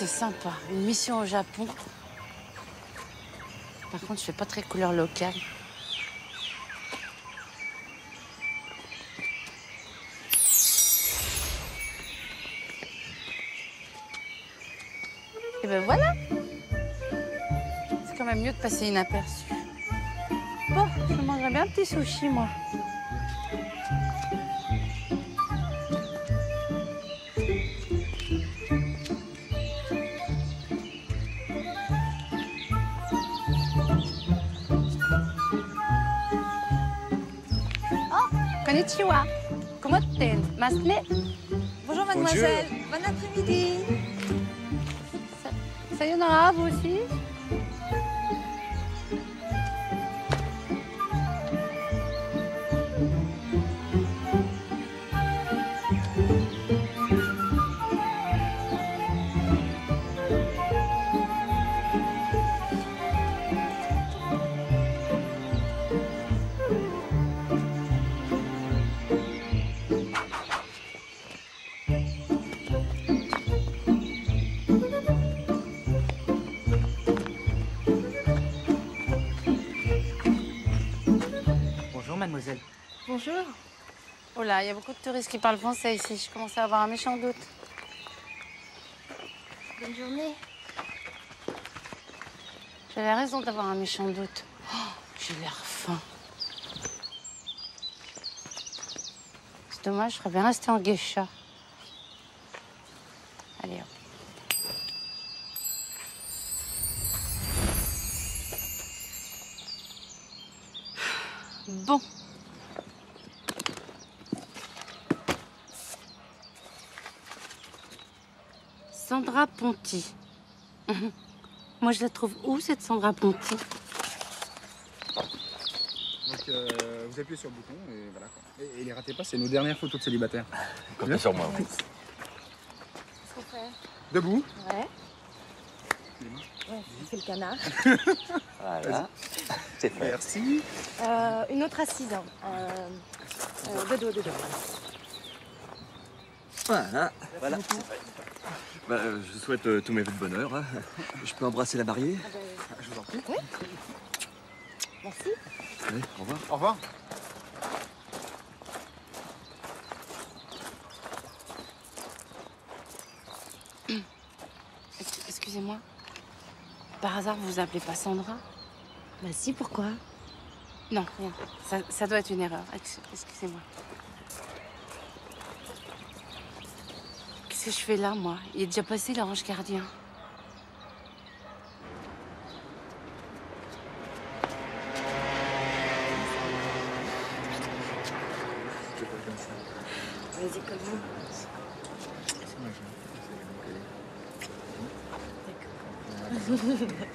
c'est sympa. Une mission au Japon. Par contre, je fais pas très couleur locale. Et ben voilà. C'est quand même mieux de passer inaperçu. Bon, je mangerais bien un petit sushi, moi. Konnichiwa. Comment t'es, Masle? Bonjour mademoiselle. Bon après-midi. Sayonara, vous aussi? Mademoiselle. Bonjour. Oh là, il y a beaucoup de touristes qui parlent français ici. Je commence à avoir un méchant doute. Bonne journée. J'avais raison d'avoir un méchant doute. Oh, j'ai l'air faim. C'est dommage, je serais bien restée en geisha. Allez, hop. Bon. Sandra Ponti. Moi, je la trouve où, cette Sandra Ponti? Donc, vous appuyez sur le bouton et voilà. Et les ratez pas, c'est nos dernières photos de célibataires. Comptez sur moi. Qu'est-ce qu'on fait? Debout. Ouais. Ouais, c'est le canard. Voilà. C'est fait. Merci. Une autre assise. Hein. De dos, de dos. Voilà. Voilà. Bah, je souhaite tous mes vœux de bonheur. Hein. Je peux embrasser la mariée? Je vous en prie. Oui. Merci. Allez, au revoir. Au revoir. Excusez-moi. Par hasard, vous vous appelez pas Sandra? Bah si, pourquoi? Non, rien. Ça doit être une erreur. Excusez-moi. Qu'est-ce que je fais là, moi? Il est déjà passé, l'ange gardien. Vas-y, comme vous. D'accord.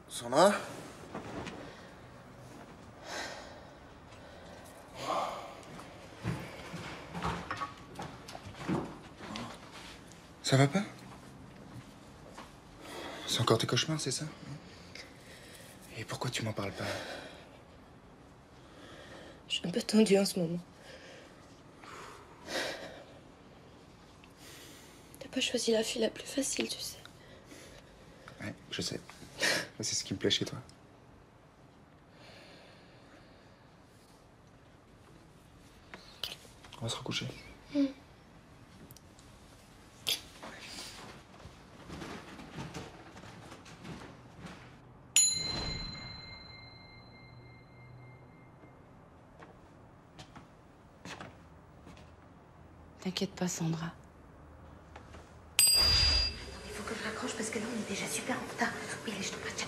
Sandra? Ça va pas? C'est encore tes cauchemars, c'est ça? Et pourquoi tu m'en parles pas? Je suis un peu tendue en ce moment. T'as pas choisi la fille la plus facile, tu sais. Ouais, je sais. C'est ce qui me plaît chez toi. On va se recoucher. T'inquiète pas, Sandra. Il faut que je raccroche parce que là, on est déjà super en retard. Oui, allez, je te prie, tiens.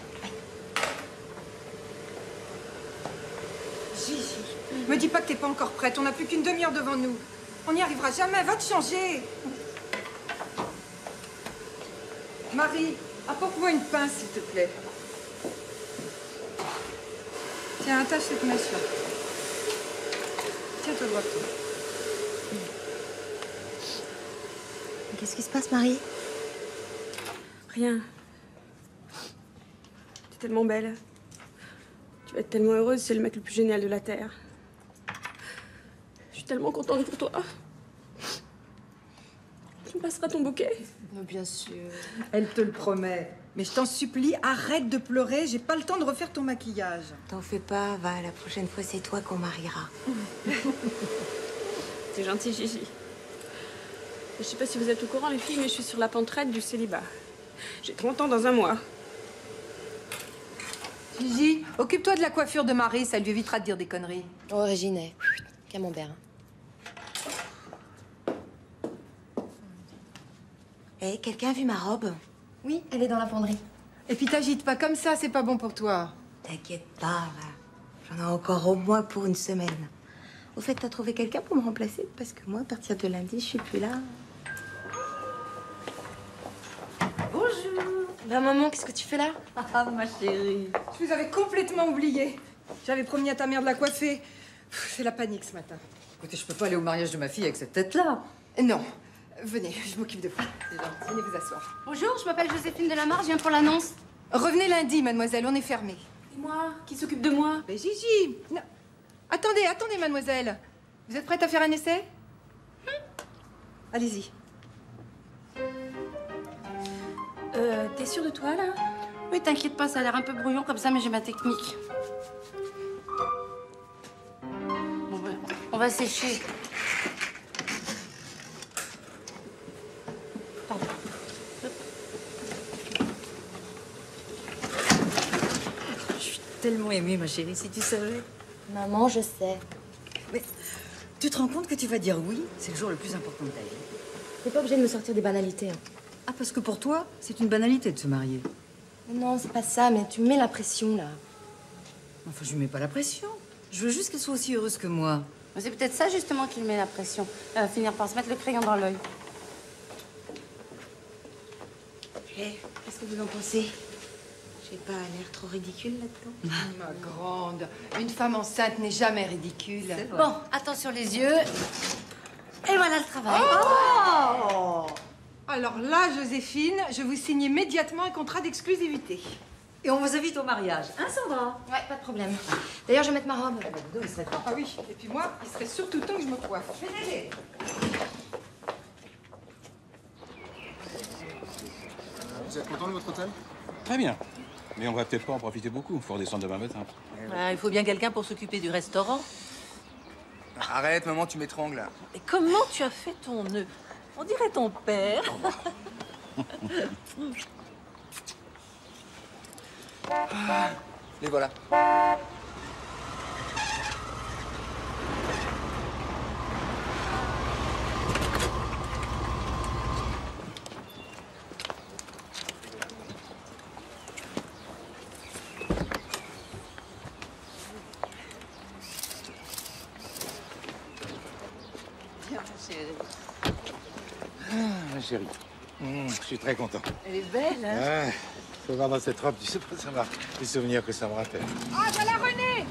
Gigi, me dis pas que t'es pas encore prête. On n'a plus qu'une demi-heure devant nous. On n'y arrivera jamais. Va te changer. Marie, apporte-moi une pince, s'il te plaît. Tiens, attache cette mèche-là. Tiens-toi droit. Qu'est-ce qui se passe, Marie? Rien. T'es tellement belle. Tu vas être tellement heureuse, c'est le mec le plus génial de la Terre. Je suis tellement contente pour toi. Tu me passeras ton bouquet? Bien sûr. Elle te le promet. Mais je t'en supplie, arrête de pleurer. J'ai pas le temps de refaire ton maquillage. T'en fais pas, va, la prochaine fois, c'est toi qu'on mariera. C'est gentil, Gigi. Je sais pas si vous êtes au courant, les filles, mais je suis sur la pente raide du célibat. J'ai 30 ans dans un mois. Gigi, occupe-toi de la coiffure de Marie, ça lui évitera de dire des conneries. Oh, Régine, camembert. Eh, quelqu'un a vu ma robe? Oui, elle est dans la fonderie. Et puis t'agites pas comme ça, c'est pas bon pour toi. T'inquiète pas, va. J'en ai encore au moins pour une semaine. Au fait, t'as trouvé quelqu'un pour me remplacer? Parce que moi, à partir de lundi, je suis plus là. Bah maman, qu'est-ce que tu fais là? Ah, ma chérie. Je vous avais complètement oublié. J'avais promis à ta mère de la coiffer. C'est la panique ce matin. Écoutez, je peux pas aller au mariage de ma fille avec cette tête-là. Non. Venez, je m'occupe de vous. C'est gentil. Venez vous asseoir. Bonjour, je m'appelle Joséphine Delamarre, je viens pour l'annonce. Revenez lundi, mademoiselle, on est fermé. Et moi? Qui s'occupe de moi? Mais Gigi! Non. Attendez, attendez, mademoiselle. Vous êtes prête à faire un essai? Allez-y. T'es sûre de toi, là? Oui, t'inquiète pas, ça a l'air un peu brouillon comme ça, mais j'ai ma technique. Bon, ben, on va sécher. Pardon. Je suis tellement émue, ma chérie, si tu savais. Maman, je sais. Mais tu te rends compte que tu vas dire oui? C'est le jour le plus important de ta vie. T'es pas obligée de me sortir des banalités. Hein. Ah, parce que pour toi, c'est une banalité de se marier. Non, c'est pas ça, mais tu me mets la pression, là. Enfin, je lui mets pas la pression. Je veux juste qu'elle soit aussi heureuse que moi. C'est peut-être ça, justement, qui lui met la pression. Elle va finir par se mettre le crayon dans l'œil. Eh, qu'est-ce que vous en pensez? J'ai pas l'air trop ridicule là-dedans? Ma grande, une femme enceinte n'est jamais ridicule. Bon, attention les yeux. Et voilà le travail. Oh! Alors là, Joséphine, je vous signe immédiatement un contrat d'exclusivité. Et on vous invite au mariage, hein, Sandra? Ouais, pas de problème. D'ailleurs, je vais mettre ma robe. Il serait temps. Ah oui, et puis moi, il serait surtout temps que je me coiffe. Vous êtes content de votre hôtel? Très bien. Mais on va peut-être pas en profiter beaucoup. Faut redescendre demain matin. Il faut bien quelqu'un pour s'occuper du restaurant. Arrête, maman, tu m'étrangles. Et comment tu as fait ton nœud? On dirait ton père. Les voilà. Ma chérie. Je suis très content. Elle est belle, hein? Ouais. Faut voir dans cette robe, tu sais pas, ça m'a les souvenirs que ça me rappelle. Ah, voilà René!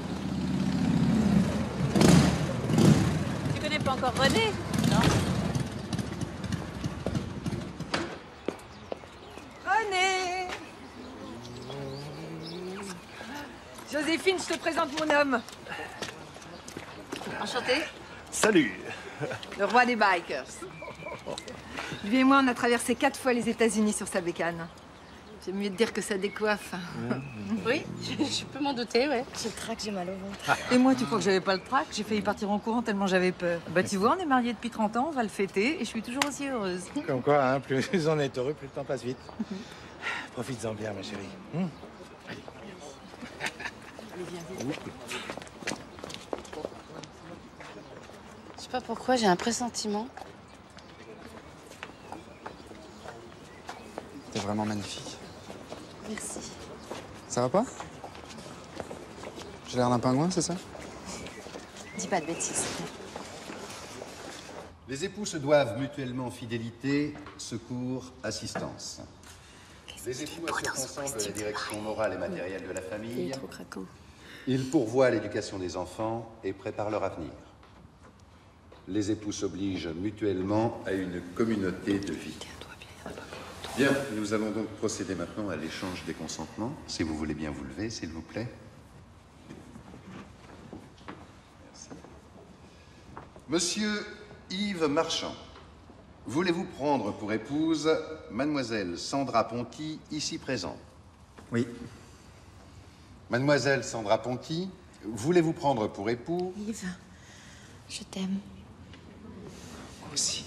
Tu connais pas encore René? Non? René! Joséphine, je te présente mon homme. Enchanté. Salut. Le roi des bikers. Lui et moi, on a traversé 4 fois les États-Unis sur sa bécane. J'aime mieux te dire que ça décoiffe. Oui, je peux m'en douter, ouais. J'ai le trac, j'ai mal au ventre. Et moi, tu crois que j'avais pas le trac? J'ai failli partir en courant tellement j'avais peur. Bah, tu vois, on est mariés depuis 30 ans, on va le fêter et je suis toujours aussi heureuse. Comme quoi, hein, plus on est heureux, plus le temps passe vite. Profites-en bien, ma chérie. Je sais pas pourquoi, j'ai un pressentiment. T'es vraiment magnifique. Merci. Ça va pas? J'ai l'air d'un pingouin, c'est ça? Dis pas de bêtises. Les époux se doivent mutuellement fidélité, secours, assistance. Les époux assurent ensemble la direction morale et matérielle de la Il famille. est trop craquant. Ils pourvoient à l'éducation des enfants et préparent leur avenir. Les époux s'obligent mutuellement à une communauté de vie. Bien, nous allons donc procéder maintenant à l'échange des consentements. Si vous voulez bien vous lever, s'il vous plaît. Merci. Monsieur Yves Marchand, voulez-vous prendre pour épouse mademoiselle Sandra Ponty, ici présente? Oui. Mademoiselle Sandra Ponty, voulez-vous prendre pour époux? Yves, je t'aime. Aussi.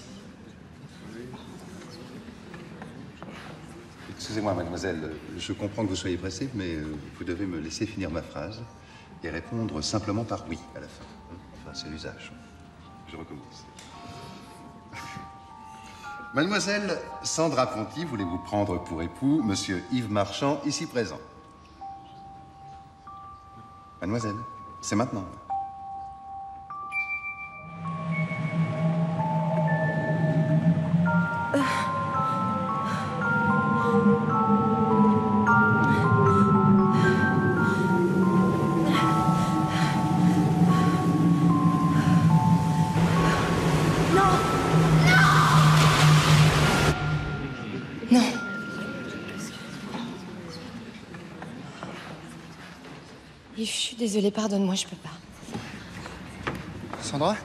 Excusez-moi, mademoiselle, je comprends que vous soyez pressée, mais vous devez me laisser finir ma phrase et répondre simplement par oui à la fin. Enfin, c'est l'usage. Je recommence. Mademoiselle Sandra Ponty, voulez-vous prendre pour époux monsieur Yves Marchand, ici présent? Mademoiselle, c'est maintenant. Yves, je suis désolée, pardonne-moi, je peux pas. Sandra?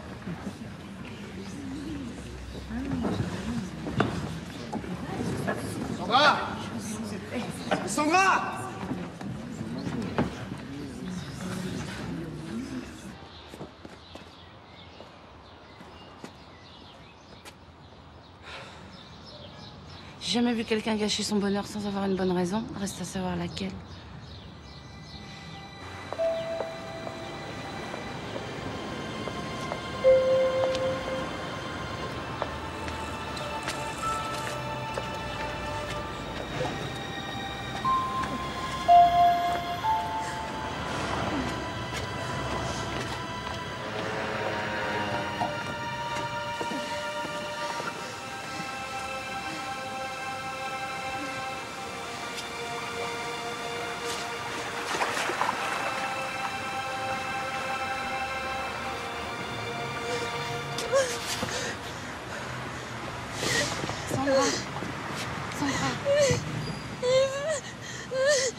Sandra! Sandra! J'ai jamais vu quelqu'un gâcher son bonheur sans avoir une bonne raison. Reste à savoir laquelle.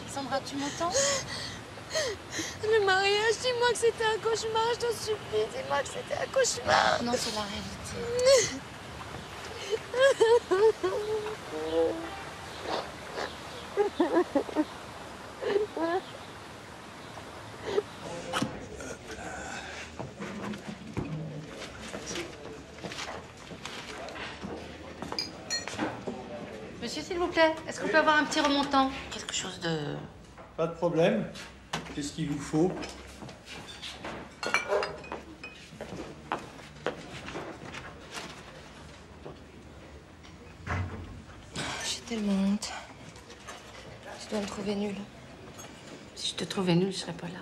Sandra, tu m'entends? Le mariage, dis-moi que c'était un cauchemar, je t'en supplie, dis-moi que c'était un cauchemar. Non, c'est la réalité. Monsieur, s'il vous plaît, est-ce qu'on peut avoir un petit remontant? Quelque chose de... Pas de problème. Qu'est-ce qu'il vous faut? J'ai tellement honte. Je dois me trouver nulle. Si je te trouvais nulle, je serais pas là.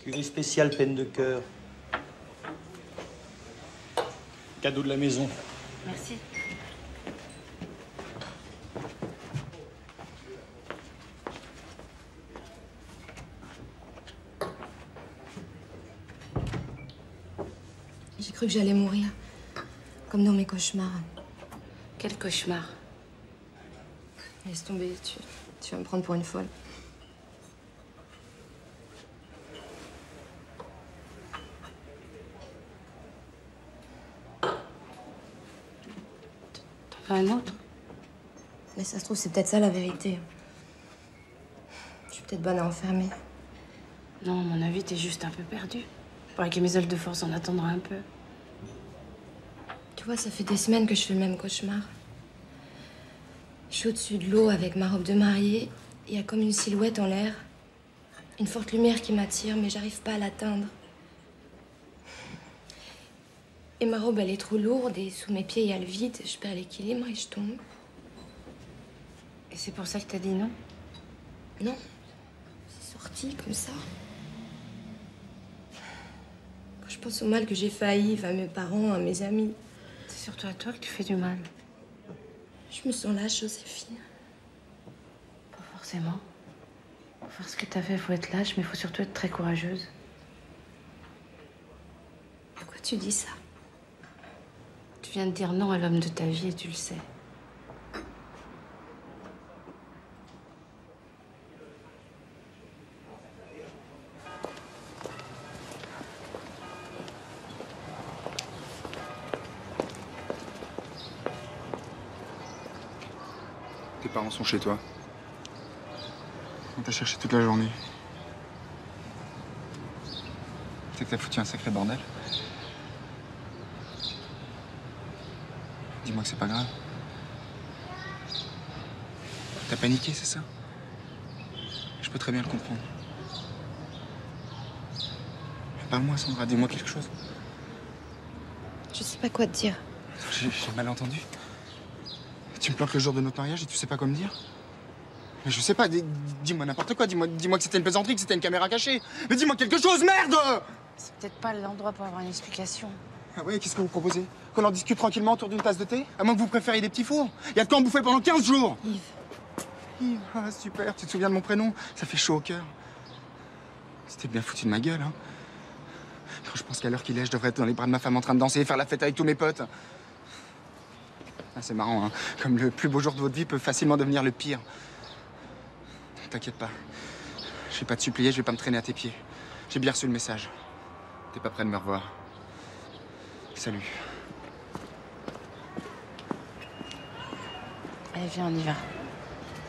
Curry spécial peine de cœur. Cadeau de la maison. Merci. J'ai cru que j'allais mourir. Comme dans mes cauchemars. Quel cauchemar? Laisse tomber, tu vas me prendre pour une folle. T'en veux un autre? Mais ça se trouve, c'est peut-être ça la vérité. Je suis peut-être bonne à enfermer. Non, à mon avis, t'es juste un peu perdue. Faudrait que mes ailes de force en attendra un peu. Tu vois, ça fait des semaines que je fais le même cauchemar. Je suis au-dessus de l'eau avec ma robe de mariée. Il y a comme une silhouette en l'air. Une forte lumière qui m'attire, mais j'arrive pas à l'atteindre. Et ma robe, elle est trop lourde et sous mes pieds, il y a le vide. Je perds l'équilibre et je tombe. Et c'est pour ça que t'as dit non? Non. C'est sorti comme ça. Quand je pense au mal que j'ai fait à Yves, à mes parents, à mes amis. C'est surtout à toi que tu fais du mal. Je me sens lâche, Joséphine. Pas forcément. Pour faire ce que t'as fait, il faut être lâche, mais il faut surtout être très courageuse. Pourquoi tu dis ça? Tu viens de dire non à l'homme de ta vie et tu le sais. Tes parents sont chez toi. On t'a cherché toute la journée. C'est que t'as foutu un sacré bordel. Dis-moi que c'est pas grave. T'as paniqué, c'est ça? Je peux très bien le comprendre. Parle-moi, Sandra, dis-moi quelque chose. Je sais pas quoi te dire. J'ai mal entendu. Tu me plantes le jour de notre mariage et tu sais pas quoi me dire? Mais je sais pas, dis-moi n'importe quoi. Dis-moi que c'était une plaisanterie, que c'était une caméra cachée. Mais dis-moi quelque chose, merde! C'est peut-être pas l'endroit pour avoir une explication. Ah ouais, qu'est-ce que vous proposez? Qu'on en discute tranquillement autour d'une tasse de thé? À moins que vous préfériez des petits fours. Il y a de quoi en bouffer pendant 15 jours! Yves. Yves, ah super, tu te souviens de mon prénom? Ça fait chaud au cœur. C'était bien foutu de ma gueule, hein. Quand je pense qu'à l'heure qu'il est, je devrais être dans les bras de ma femme en train de danser et faire la fête avec tous mes potes. Ah, c'est marrant, hein. Comme le plus beau jour de votre vie peut facilement devenir le pire. T'inquiète pas. Je vais pas te supplier, je vais pas me traîner à tes pieds. J'ai bien reçu le message. T'es pas prêt de me revoir. Salut. Allez, viens, on y va.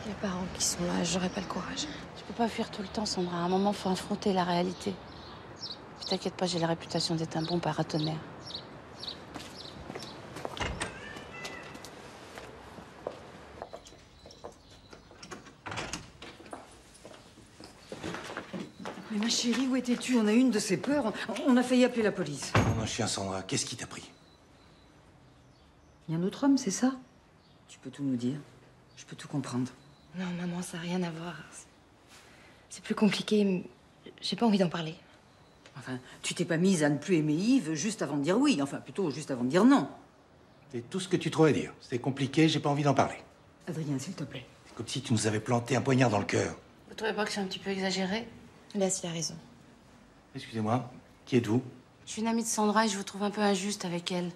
Les parents qui sont là, j'aurais pas le courage. Tu peux pas fuir tout le temps, Sandra. À un moment, faut affronter la réalité. Puis t'inquiète pas, j'ai la réputation d'être un bon paratonnerre. Mais ma chérie, où étais-tu? On a eu une de ces peurs. On a failli appeler la police. Mon chien, Sandra, qu'est-ce qui t'a pris? Il y a un autre homme, c'est ça? Tu peux tout nous dire. Je peux tout comprendre. Non, maman, ça n'a rien à voir. C'est plus compliqué. Mais j'ai pas envie d'en parler. Enfin, tu t'es pas mise à ne plus aimer Yves juste avant de dire oui. Enfin, plutôt juste avant de dire non. C'est tout ce que tu trouvais à dire. C'est compliqué, j'ai pas envie d'en parler. Adrien, s'il te plaît. C'est comme si tu nous avais planté un poignard dans le cœur. Vous trouvez pas que c'est un petit peu exagéré? Laisse, il a raison. Excusez-moi, qui êtes-vous? Je suis une amie de Sandra et je vous trouve un peu injuste avec elle.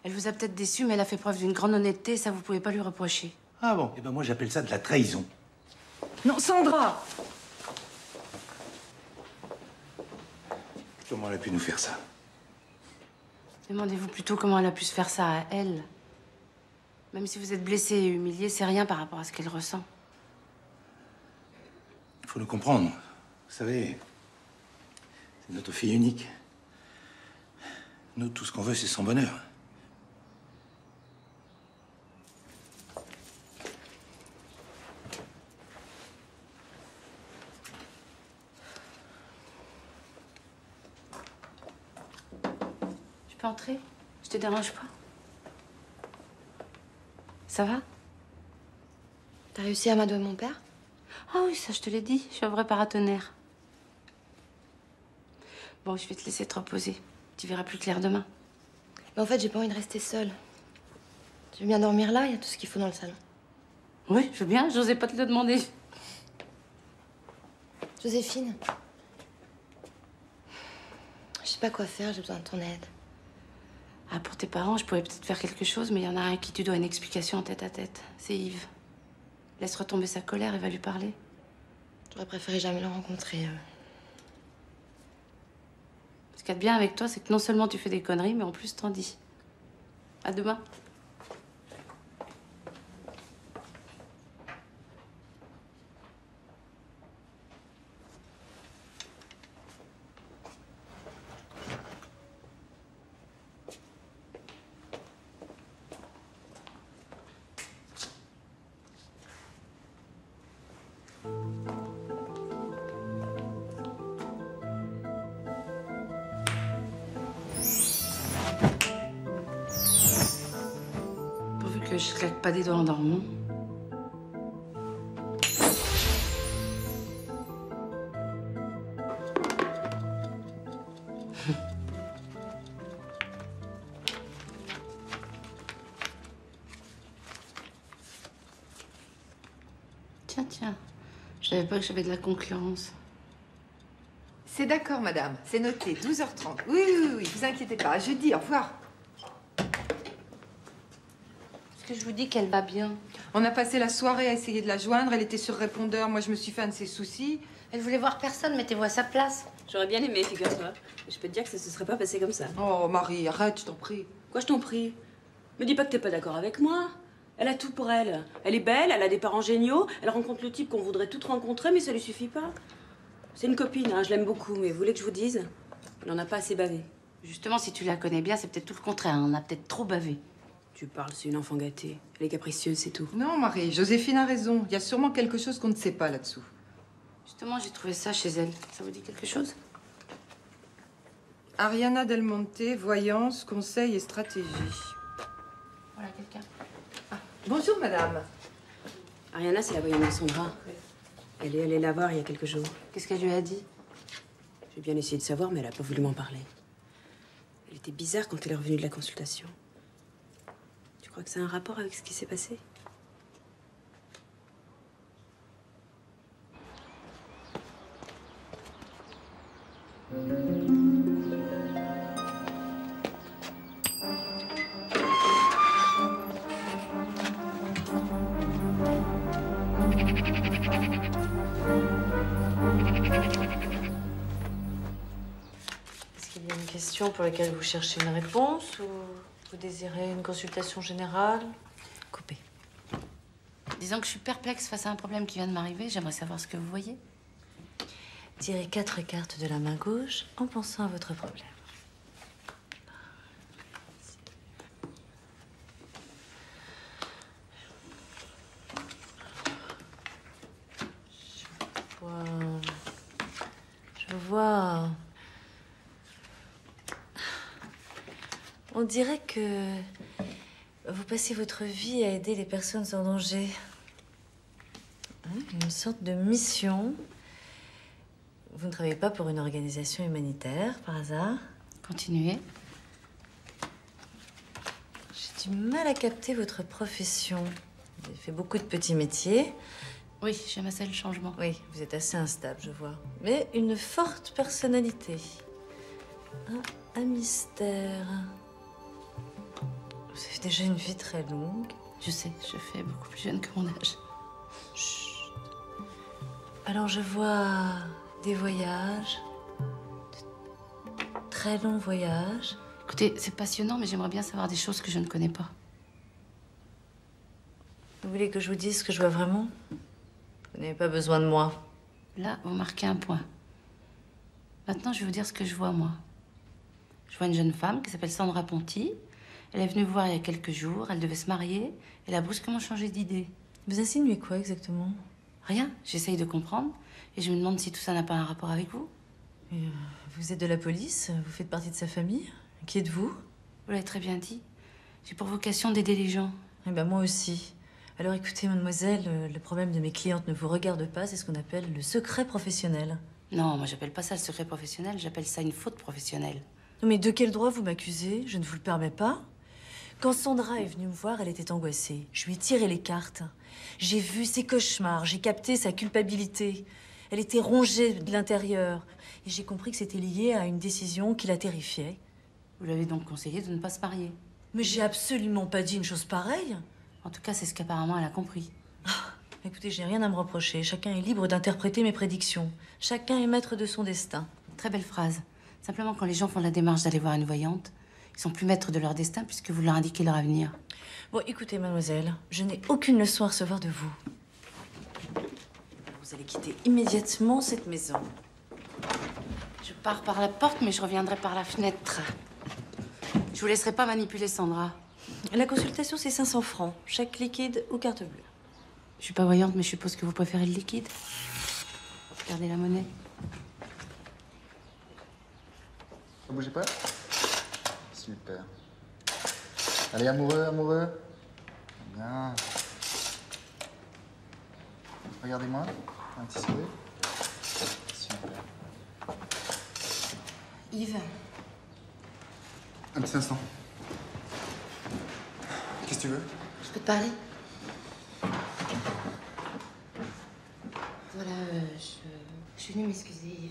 Elle vous a peut-être déçu, mais elle a fait preuve d'une grande honnêteté et ça, vous pouvez pas lui reprocher. Ah bon? Eh ben moi, j'appelle ça de la trahison. Non, Sandra! Comment elle a pu nous faire ça? Demandez-vous plutôt comment elle a pu se faire ça à elle. Même si vous êtes blessé et humilié, c'est rien par rapport à ce qu'elle ressent. Il faut le comprendre. Vous savez, c'est notre fille unique. Nous, tout ce qu'on veut, c'est son bonheur. Je peux entrer? Je te dérange pas? Ça va? T'as réussi à amadouer mon père? Ah oui, ça je te l'ai dit, je suis un vrai paratonnerre. Bon, je vais te laisser te reposer. Tu verras plus clair demain. Mais en fait, j'ai pas envie de rester seule. Tu veux bien dormir là? Il y a tout ce qu'il faut dans le salon. Oui, je veux bien, j'osais pas te le demander. Joséphine. Je sais pas quoi faire, j'ai besoin de ton aide. Ah, pour tes parents, je pourrais peut-être faire quelque chose, mais il y en a un à qui tu dois une explication en tête à tête. C'est Yves. Laisse retomber sa colère et va lui parler. J'aurais préféré jamais le rencontrer. Ce qu'il y a de bien avec toi, c'est que non seulement tu fais des conneries, mais en plus t'en dis. À demain. Pourvu que je claque pas des doigts en dormant. Tiens. Je savais pas que j'avais de la concurrence. C'est d'accord, madame. C'est noté, 12h30. Oui, vous inquiétez pas. À jeudi, au revoir. Est-ce que je vous dis qu'elle va bien? On a passé la soirée à essayer de la joindre. Elle était sur répondeur. Moi, je me suis fait un de ses soucis. Elle voulait voir personne. Mettez-vous à sa place. J'aurais bien aimé, figure-toi. Je peux te dire que ça se serait pas passé comme ça. Oh, Marie, arrête, je t'en prie. Quoi, je t'en prie? Me dis pas que t'es pas d'accord avec moi. Elle a tout pour elle. Elle est belle, elle a des parents géniaux, elle rencontre le type qu'on voudrait toutes rencontrer, mais ça lui suffit pas. C'est une copine, hein, je l'aime beaucoup, mais vous voulez que je vous dise? Elle en a pas assez bavé. Justement, si tu la connais bien, c'est peut-être tout le contraire. On a peut-être trop bavé. Tu parles, c'est une enfant gâtée. Elle est capricieuse, c'est tout. Non, Marie, Joséphine a raison. Il y a sûrement quelque chose qu'on ne sait pas là-dessous. Justement, j'ai trouvé ça chez elle. Ça vous dit quelque chose? Ariana Del Monte, voyance, conseil et stratégie. Voilà, quelqu'un. Bonjour, madame. Ariana, c'est la voyante de Sandra. Elle est allée la voir il y a quelques jours. Qu'est-ce qu'elle lui a dit? J'ai bien essayé de savoir, mais elle a pas voulu m'en parler. Elle était bizarre quand elle est revenue de la consultation. Tu crois que ça a un rapport avec ce qui s'est passé? Est-ce qu'il y a une question pour laquelle vous cherchez une réponse ou vous désirez une consultation générale? Coupé. Disons que je suis perplexe face à un problème qui vient de m'arriver. J'aimerais savoir ce que vous voyez. Tirez 4 cartes de la main gauche en pensant à votre problème. Je vois. On dirait que vous passez votre vie à aider les personnes en danger. Une sorte de mission. Vous ne travaillez pas pour une organisation humanitaire, par hasard? Continuez. J'ai du mal à capter votre profession. Vous avez fait beaucoup de petits métiers. Oui, j'aime assez le changement. Oui, vous êtes assez instable, je vois. Mais une forte personnalité. Un mystère. Vous avez déjà une vie très longue. Je sais, je fais beaucoup plus jeune que mon âge. Chut. Alors je vois des voyages, de très longs voyages. Écoutez, c'est passionnant, mais j'aimerais bien savoir des choses que je ne connais pas. Vous voulez que je vous dise ce que je vois vraiment? Vous n'avez pas besoin de moi. Là, vous marquez un point. Maintenant, je vais vous dire ce que je vois, moi. Je vois une jeune femme qui s'appelle Sandra Ponti. Elle est venue me voir il y a quelques jours. Elle devait se marier. Elle a brusquement changé d'idée. Vous insinuez quoi exactement? Rien. J'essaye de comprendre. Et je me demande si tout ça n'a pas un rapport avec vous. Vous êtes de la police? Vous faites partie de sa famille? Qui êtes-vous? Vous l'avez très bien dit. J'ai pour vocation d'aider les gens. Eh ben moi aussi. Alors écoutez, mademoiselle, le problème de mes clientes ne vous regarde pas. C'est ce qu'on appelle le secret professionnel. Non, moi j'appelle pas ça le secret professionnel. J'appelle ça une faute professionnelle. Non mais de quel droit vous m'accusez? Je ne vous le permets pas. Quand Sandra est venue me voir, elle était angoissée. Je lui ai tiré les cartes. J'ai vu ses cauchemars, j'ai capté sa culpabilité. Elle était rongée de l'intérieur. Et j'ai compris que c'était lié à une décision qui la terrifiait. Vous l'avez donc conseillé de ne pas se marier. Mais j'ai absolument pas dit une chose pareille. En tout cas, c'est ce qu'apparemment elle a compris. Écoutez, j'ai rien à me reprocher. Chacun est libre d'interpréter mes prédictions. Chacun est maître de son destin. Très belle phrase. Simplement, quand les gens font la démarche d'aller voir une voyante, ils sont plus maîtres de leur destin puisque vous leur indiquez leur avenir. Bon, écoutez, mademoiselle, je n'ai aucune leçon à recevoir de vous. Vous allez quitter immédiatement cette maison. Je pars par la porte, mais je reviendrai par la fenêtre. Je vous laisserai pas manipuler Sandra. La consultation, c'est 500 francs. Chèque liquide ou carte bleue. Je suis pas voyante, mais je suppose que vous préférez le liquide. Regardez la monnaie. Ne bougez pas. Super. Allez, amoureux, amoureux. Bien. Regardez-moi. Un petit sourire. Super. Yves. Un petit instant. Qu'est-ce que tu veux? Je peux te parler? Voilà, je suis venue m'excuser, Yves.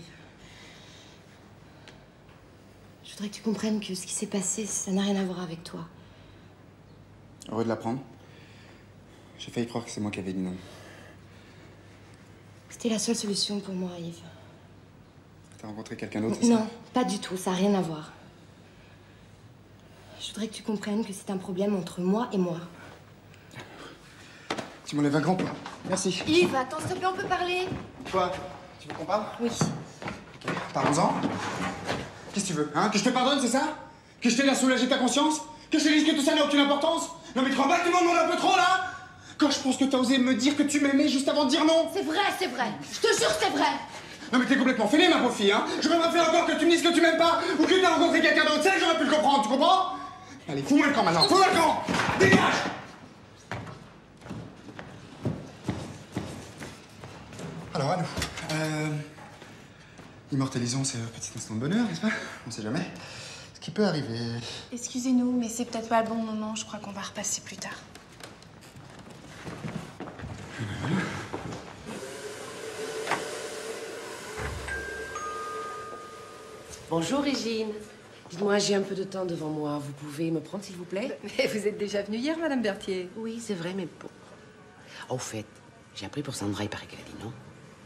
Je voudrais que tu comprennes que ce qui s'est passé, ça n'a rien à voir avec toi. Heureux de l'apprendre. J'ai failli croire que c'est moi qui avais dit non. C'était la seule solution pour moi, Yves. T'as rencontré quelqu'un d'autre, c'est ça? Non, pas du tout, ça n'a rien à voir. Je voudrais que tu comprennes que c'est un problème entre moi et moi. Tu m'enlèves un grand pas. Merci. Yves, attends, s'il te plaît, on peut parler? Quoi? Tu veux qu'on parle? Oui. Ok, parlons-en. Qu'est-ce que tu veux, hein? Que je te pardonne, c'est ça? Que je t'aide à soulager ta conscience? Que je te dise que tout ça n'a aucune importance? Non mais tu crois pas que tu m'en demandes un peu trop, là? Quand je pense que t'as osé me dire que tu m'aimais juste avant de dire non? C'est vrai, c'est vrai. Je te jure, c'est vrai. Non mais t'es complètement fêlée, ma pauvre fille, hein? J'aurais pas fait encore que tu me dises que tu m'aimes pas ou que t'as rencontré quelqu'un d'autre. Ça, j'aurais pu le comprendre, tu comprends? Allez, fous-moi le camp maintenant, fous-moi le camp! Dégage! Alors, à nous. Immortalisons ce petit instant de bonheur, n'est-ce pas? On sait jamais. Ce qui peut arriver. Excusez-nous, mais c'est peut-être pas le bon moment. Je crois qu'on va repasser plus tard. Bonjour Régine. Dites-moi, j'ai un peu de temps devant moi. Vous pouvez me prendre, s'il vous plaît? Mais vous êtes déjà venue hier, Madame Berthier. Oui, c'est vrai, mais bon. Au fait, j'ai appris pour Sandra, il paraît qu'elle a dit non.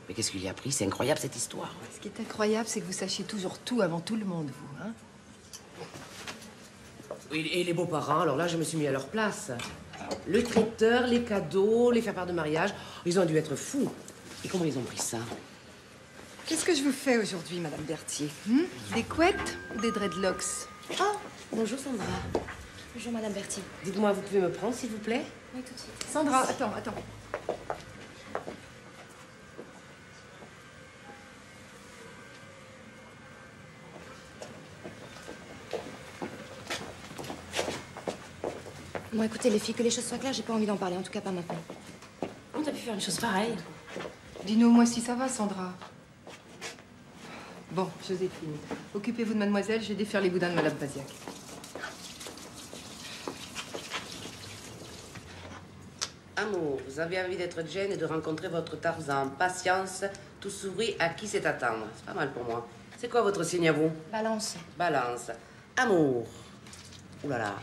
Mais qu'est-ce qu'il y a appris? C'est incroyable, cette histoire. Ce qui est incroyable, c'est que vous sachiez toujours tout avant tout le monde, vous, hein? Et les beaux-parents, alors là, je me suis mis à leur place. Le traiteur, les cadeaux, les faire-part de mariage, ils ont dû être fous. Et comment ils ont pris ça? Qu'est-ce que je vous fais aujourd'hui, Madame Berthier? Des couettes ou des dreadlocks? Oh, bonjour Sandra. Bonjour Madame Berthier. Dites-moi, vous pouvez me prendre, s'il vous plaît? Oui, tout de suite. Sandra, attends. Bon, écoutez, les filles, que les choses soient claires, j'ai pas envie d'en parler, en tout cas pas maintenant. On t'a pu faire une chose pareille? Dis-nous, moi, si ça va, Sandra. Bon, Joséphine, occupez-vous de mademoiselle, je vais défaire les boudins de Madame Paziac. Amour, vous avez envie d'être Jane et de rencontrer votre Tarzan. Patience, tout sourit à qui c'est attendre. C'est pas mal pour moi. C'est quoi votre signe à vous? Balance. Balance. Amour. Ouh là là.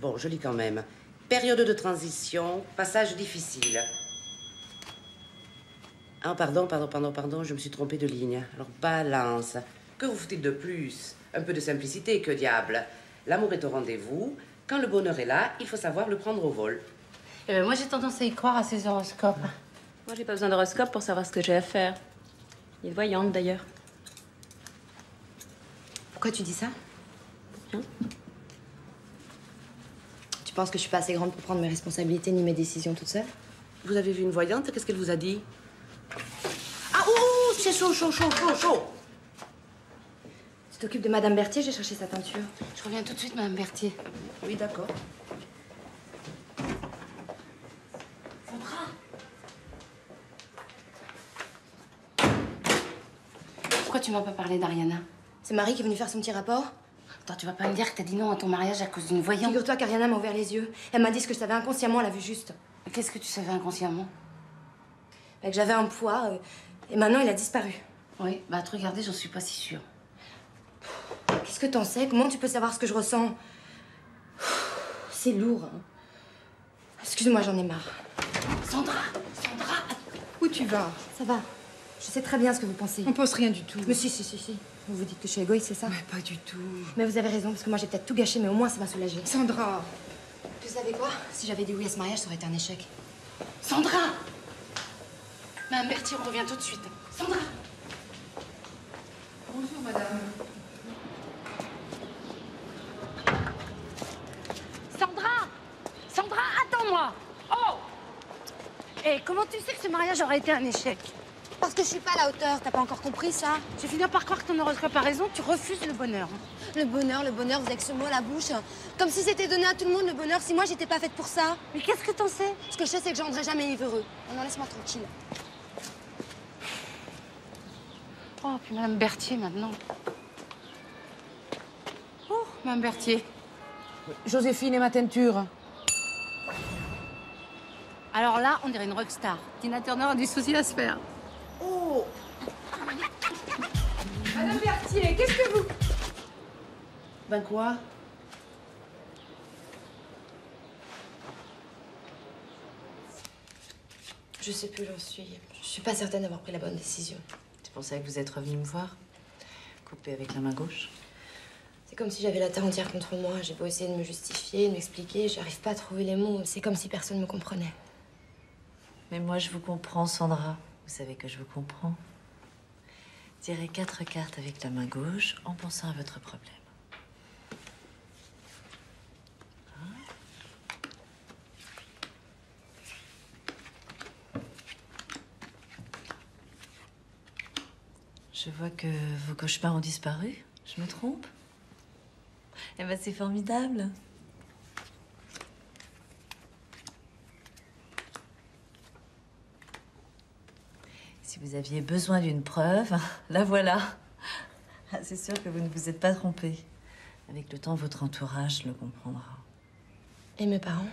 Bon, je lis quand même. Période de transition, passage difficile. Ah, pardon, je me suis trompée de ligne. Alors, balance. Que vous faut-il de plus? Un peu de simplicité, que diable. L'amour est au rendez-vous. Quand le bonheur est là, il faut savoir le prendre au vol. Eh ben, moi, j'ai tendance à y croire à ces horoscopes. Moi, j'ai pas besoin d'horoscope pour savoir ce que j'ai à faire. Il est voyante, d'ailleurs. Pourquoi tu dis ça? Hein? Tu penses que je suis pas assez grande pour prendre mes responsabilités ni mes décisions toute seule? Vous avez vu une voyante? Qu'est-ce qu'elle vous a dit? Ah, ouh, c'est chaud. Tu t'occupes de Madame Berthier, j'ai cherché sa teinture. Je reviens tout de suite, Madame Berthier. Oui, d'accord. Sandra! Pourquoi tu m'as pas parlé d'Ariana? C'est Marie qui est venue faire son petit rapport? Attends, tu vas pas me dire que t'as dit non à ton mariage à cause d'une voyante? Figure-toi qu'Ariana m'a ouvert les yeux. Elle m'a dit ce que je savais inconsciemment, elle a vu juste. Qu'est-ce que tu savais inconsciemment? Que j'avais un poids, et maintenant il a disparu. Oui, bah à te regarder, j'en suis pas si sûre. Qu'est-ce que t'en sais? Comment tu peux savoir ce que je ressens? C'est lourd, hein. Excuse-moi, j'en ai marre. Sandra! Où tu vas? Ça va. Je sais très bien ce que vous pensez. On pense rien du tout. Mais si. Vous vous dites que je suis égoïste, c'est ça? Mais pas du tout. Mais vous avez raison, parce que moi j'ai peut-être tout gâché, mais au moins ça m'a soulagée. Sandra! Vous savez quoi? Si j'avais dit oui à ce mariage, ça aurait été un échec. Sandra! Madame Berthier, on revient tout de suite. Sandra! Bonjour, madame. Sandra, attends-moi! Oh! Et comment tu sais que ce mariage aurait été un échec? Parce que je suis pas à la hauteur, t'as pas encore compris ça? Je finis par croire que ton horoscope a raison, tu refuses le bonheur. Le bonheur, vous avez que ce mot à la bouche. Comme si c'était donné à tout le monde, le bonheur, si moi j'étais pas faite pour ça. Mais qu'est-ce que t'en sais? Ce que je sais, c'est que je rendrai jamais Yves heureux. Non, laisse-moi tranquille. Oh, puis Madame Berthier, maintenant. Oh, Madame Berthier. Joséphine et ma teinture. Alors là, on dirait une rockstar. Tina Turner a du souci à se faire. Madame Berthier, qu'est-ce que vous... Ben quoi? Je sais plus où j'en suis. Je suis pas certaine d'avoir pris la bonne décision. C'est pour ça que vous êtes revenu me voir? Coupé avec la main gauche? C'est comme si j'avais la terre entière contre moi. J'ai beau essayer de me justifier, de m'expliquer, j'arrive pas à trouver les mots. C'est comme si personne me comprenait. Mais moi, je vous comprends, Sandra. Vous savez que je vous comprends. Tirez 4 cartes avec la main gauche en pensant à votre problème. Je vois que vos cauchemars ont disparu. Je me trompe? Eh ben, c'est formidable. Si vous aviez besoin d'une preuve, la voilà. Ah, c'est sûr que vous ne vous êtes pas trompé. Avec le temps, votre entourage le comprendra. Et mes parents?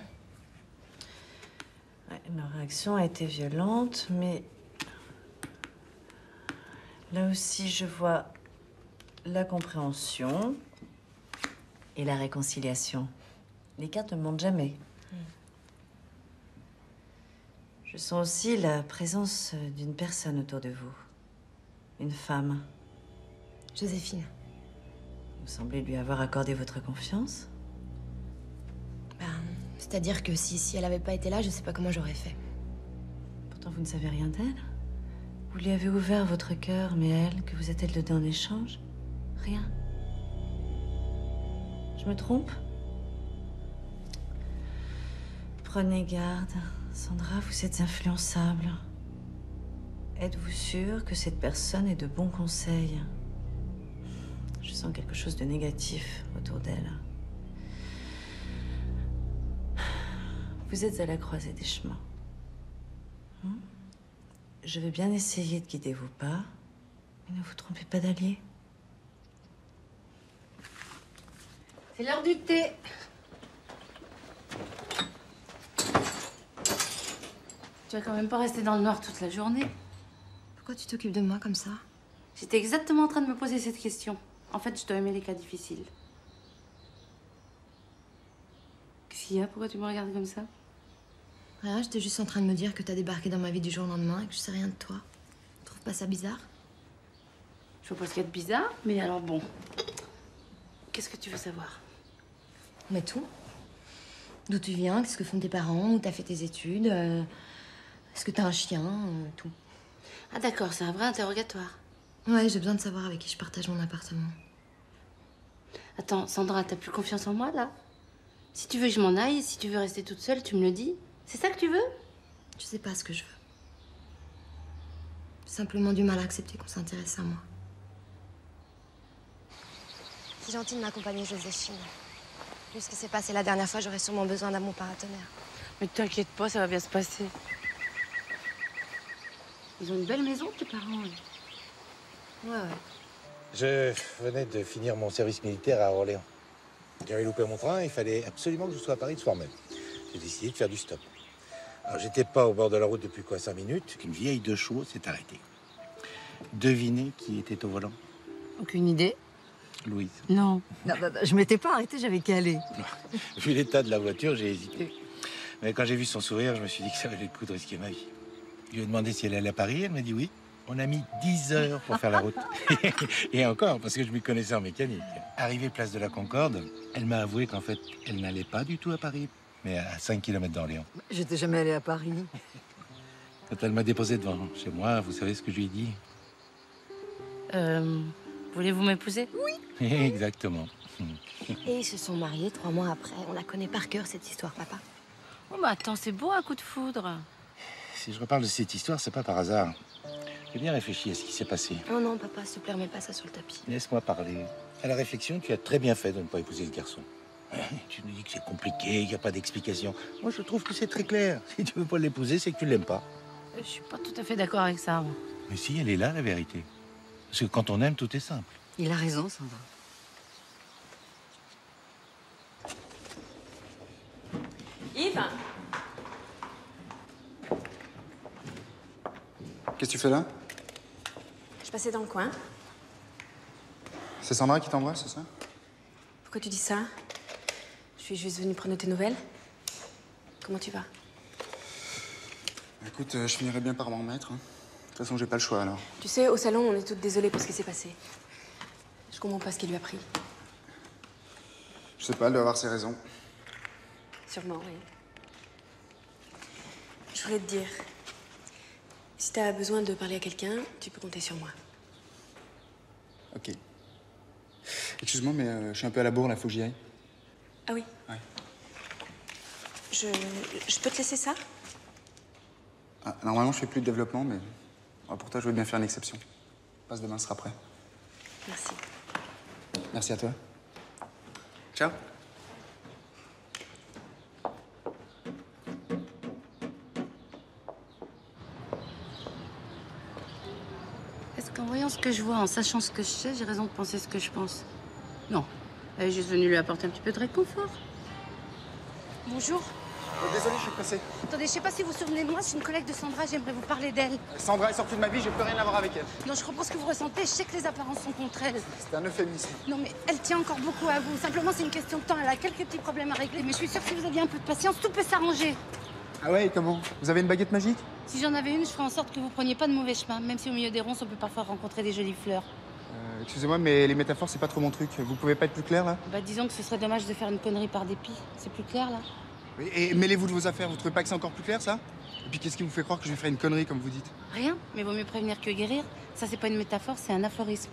Ouais, leur réaction a été violente, mais... Là aussi, je vois la compréhension et la réconciliation. Les cartes ne mentent jamais. Je sens aussi la présence d'une personne autour de vous. Une femme. Joséphine. Vous semblez lui avoir accordé votre confiance. C'est-à-dire que si elle avait pas été là, je sais pas comment j'aurais fait. Pourtant, vous ne savez rien d'elle. Vous lui avez ouvert votre cœur, mais elle, que vous a-t-elle donné en échange? Rien. Je me trompe? Prenez garde. Sandra, vous êtes influençable. Êtes-vous sûre que cette personne est de bons conseils? Je sens quelque chose de négatif autour d'elle. Vous êtes à la croisée des chemins. Je vais bien essayer de guider vos pas, mais ne vous trompez pas d'allié. C'est l'heure du thé. Tu vas quand même pas rester dans le noir toute la journée. Pourquoi tu t'occupes de moi comme ça? J'étais exactement en train de me poser cette question. En fait, je dois aimer les cas difficiles. Qu'est-ce qu'il y a? Pourquoi tu me regardes comme ça? Rien, j'étais juste en train de me dire que t'as débarqué dans ma vie du jour au lendemain et que je sais rien de toi. Tu trouves pas ça bizarre? Je vois pas ce qu'il y a de bizarre, mais alors bon. Qu'est-ce que tu veux savoir? Mais tout. D'où tu viens, qu'est-ce que font tes parents, où t'as fait tes études, est-ce que t'as un chien, tout. Ah d'accord, c'est un vrai interrogatoire. Ouais, j'ai besoin de savoir avec qui je partage mon appartement. Attends, Sandra, t'as plus confiance en moi, là? Si tu veux que je m'en aille, si tu veux rester toute seule, tu me le dis. C'est ça que tu veux? Je sais pas ce que je veux. J'ai simplement du mal à accepter qu'on s'intéresse à moi. C'est gentil de m'accompagner, Joséphine. Vu ce qui s'est passé la dernière fois, j'aurais sûrement besoin d'un bon paratonnerre. Mais t'inquiète pas, ça va bien se passer. Ils ont une belle maison, tes parents. Ouais. Je venais de finir mon service militaire à Orléans. J'avais loupé mon train, il fallait absolument que je sois à Paris le soir même. J'ai décidé de faire du stop. Alors, j'étais pas au bord de la route depuis 5 minutes, qu'une vieille de chevaux s'est arrêtée. Devinez qui était au volant? Aucune idée. Louise. Non. Non, je m'étais pas arrêtée, j'avais calé. Vu l'état de la voiture, j'ai hésité. Mais quand j'ai vu son sourire, je me suis dit que ça valait le coup de risquer ma vie. Je lui ai demandé si elle allait à Paris, elle m'a dit oui. On a mis 10 heures pour faire la route. Et encore, parce que je m'y connaissais en mécanique. Arrivée place de la Concorde, elle m'a avoué qu'en fait, elle n'allait pas du tout à Paris, mais à 5 km d'Orléans. J'étais jamais allée à Paris. Quand elle m'a déposé devant chez moi, vous savez ce que je lui ai dit? Voulez-vous m'épouser? Oui. Exactement. Et ils se sont mariés 3 mois après. On la connaît par cœur, cette histoire, papa. Oh, mais attends, c'est beau un coup de foudre. Si je reparle de cette histoire, c'est pas par hasard. J'ai bien réfléchi à ce qui s'est passé. Oh non, papa, s'il te plaît, remets pas ça sur le tapis. Laisse-moi parler. À la réflexion, tu as très bien fait de ne pas épouser ce garçon. Tu nous dis que c'est compliqué, qu'il n'y a pas d'explication. Moi, je trouve que c'est très clair. Si tu veux pas l'épouser, c'est que tu l'aimes pas. Je suis pas tout à fait d'accord avec ça, moi. Mais si, elle est là, la vérité. Parce que quand on aime, tout est simple. Il a raison, Sandra. Yves? Qu'est-ce que tu fais là? Je passais dans le coin. C'est Sandra qui t'envoie, c'est ça? Pourquoi tu dis ça? Je suis juste venue prendre tes nouvelles. Comment tu vas? Écoute, je finirai bien par m'en remettre. Hein. De toute façon, j'ai pas le choix, alors. Tu sais, au salon, on est toutes désolées pour ce qui s'est passé. Je comprends pas ce qui lui a pris. Je sais pas, elle doit avoir ses raisons. Sûrement, oui. Je voulais te dire, si t'as besoin de parler à quelqu'un, tu peux compter sur moi. Ok. Excuse-moi, mais je suis un peu à la bourre, là, faut que j'y aille. Ah oui? Ouais. Je peux te laisser ça? Ah, normalement, je fais plus de développement, mais pour toi, je veux bien faire une exception. Passe demain, ce sera prêt. Merci. Merci à toi. Ciao. Est-ce qu'en voyant ce que je vois, en sachant ce que je sais, j'ai raison de penser ce que je pense? Non. Elle est juste venue lui apporter un petit peu de réconfort. Bonjour. Désolé, je suis pressé. Attendez, je sais pas si vous vous souvenez de moi, c'est une collègue de Sandra, j'aimerais vous parler d'elle. Sandra est sortie de ma vie, j'ai plus rien à voir avec elle. Non, je comprends ce que vous ressentez, je sais que les apparences sont contre elle. C'était un euphémisme. Non, mais elle tient encore beaucoup à vous. Simplement, c'est une question de temps. Elle a quelques petits problèmes à régler, mais je suis sûre que si vous aviez un peu de patience, tout peut s'arranger. Ah ouais, comment? Vous avez une baguette magique? Si j'en avais une, je ferais en sorte que vous preniez pas de mauvais chemin, même si au milieu des ronces, on peut parfois rencontrer des jolies fleurs. Excusez-moi, mais les métaphores, c'est pas trop mon truc. Vous pouvez pas être plus clair, là? Bah, disons que ce serait dommage de faire une connerie par dépit. C'est plus clair, là? Et mêlez-vous de vos affaires, vous trouvez pas que c'est encore plus clair, ça? Et puis qu'est-ce qui vous fait croire que je vais faire une connerie, comme vous dites? Rien, mais vaut mieux prévenir que guérir. Ça, c'est pas une métaphore, c'est un aphorisme.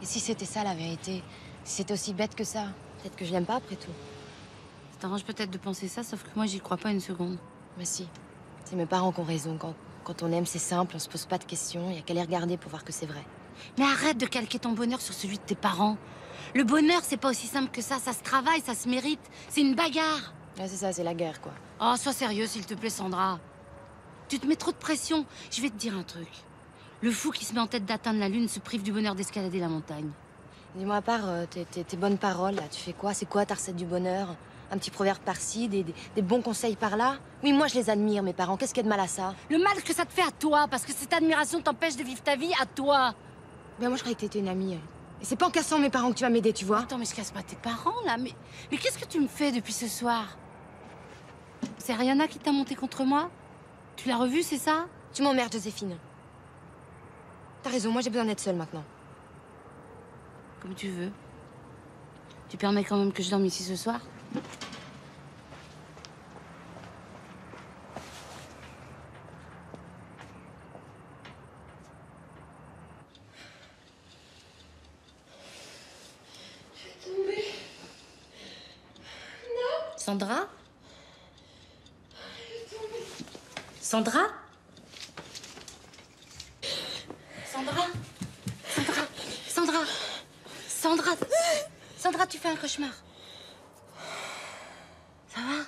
Et si c'était ça la vérité? Si c'était aussi bête que ça? Peut-être que je l'aime pas après tout. Ça t'arrange peut-être de penser ça, sauf que moi, j'y crois pas une seconde. Mais si. C'est mes parents qui ont raison. Quand on aime, c'est simple, on se pose pas de questions. Y a qu'à les regarder pour voir que c'est vrai. Mais arrête de calquer ton bonheur sur celui de tes parents. Le bonheur, c'est pas aussi simple que ça. Ça se travaille, ça se mérite. C'est une bagarre. Ouais, c'est ça, c'est la guerre, quoi. Oh, sois sérieux, s'il te plaît, Sandra. Tu te mets trop de pression. Je vais te dire un truc. Le fou qui se met en tête d'atteindre la lune se prive du bonheur d'escalader la montagne. Dis-moi, à part tes bonnes paroles, là, tu fais quoi? C'est quoi ta recette du bonheur? Un petit proverbe par-ci, des bons conseils par-là? Oui, moi, je les admire, mes parents. Qu'est-ce qu'il y a de mal à ça? Le mal que ça te fait à toi, parce que cette admiration t'empêche de vivre ta vie à toi. Ben moi, je croyais que t'étais une amie. Et c'est pas en cassant mes parents que tu vas m'aider, tu vois? Attends, mais je casse pas tes parents, là. Mais qu'est-ce que tu me fais depuis ce soir? C'est Ariana qui t'a monté contre moi? Tu l'as revue, c'est ça? Tu m'emmerdes, Joséphine. T'as raison, moi, j'ai besoin d'être seule maintenant. Comme tu veux. Tu permets quand même que je dorme ici ce soir? Je vais tomber. Non. Sandra? Je vais tomber. Sandra? Sandra? Sandra? Sandra? Sandra, tu fais un cauchemar. Ça va?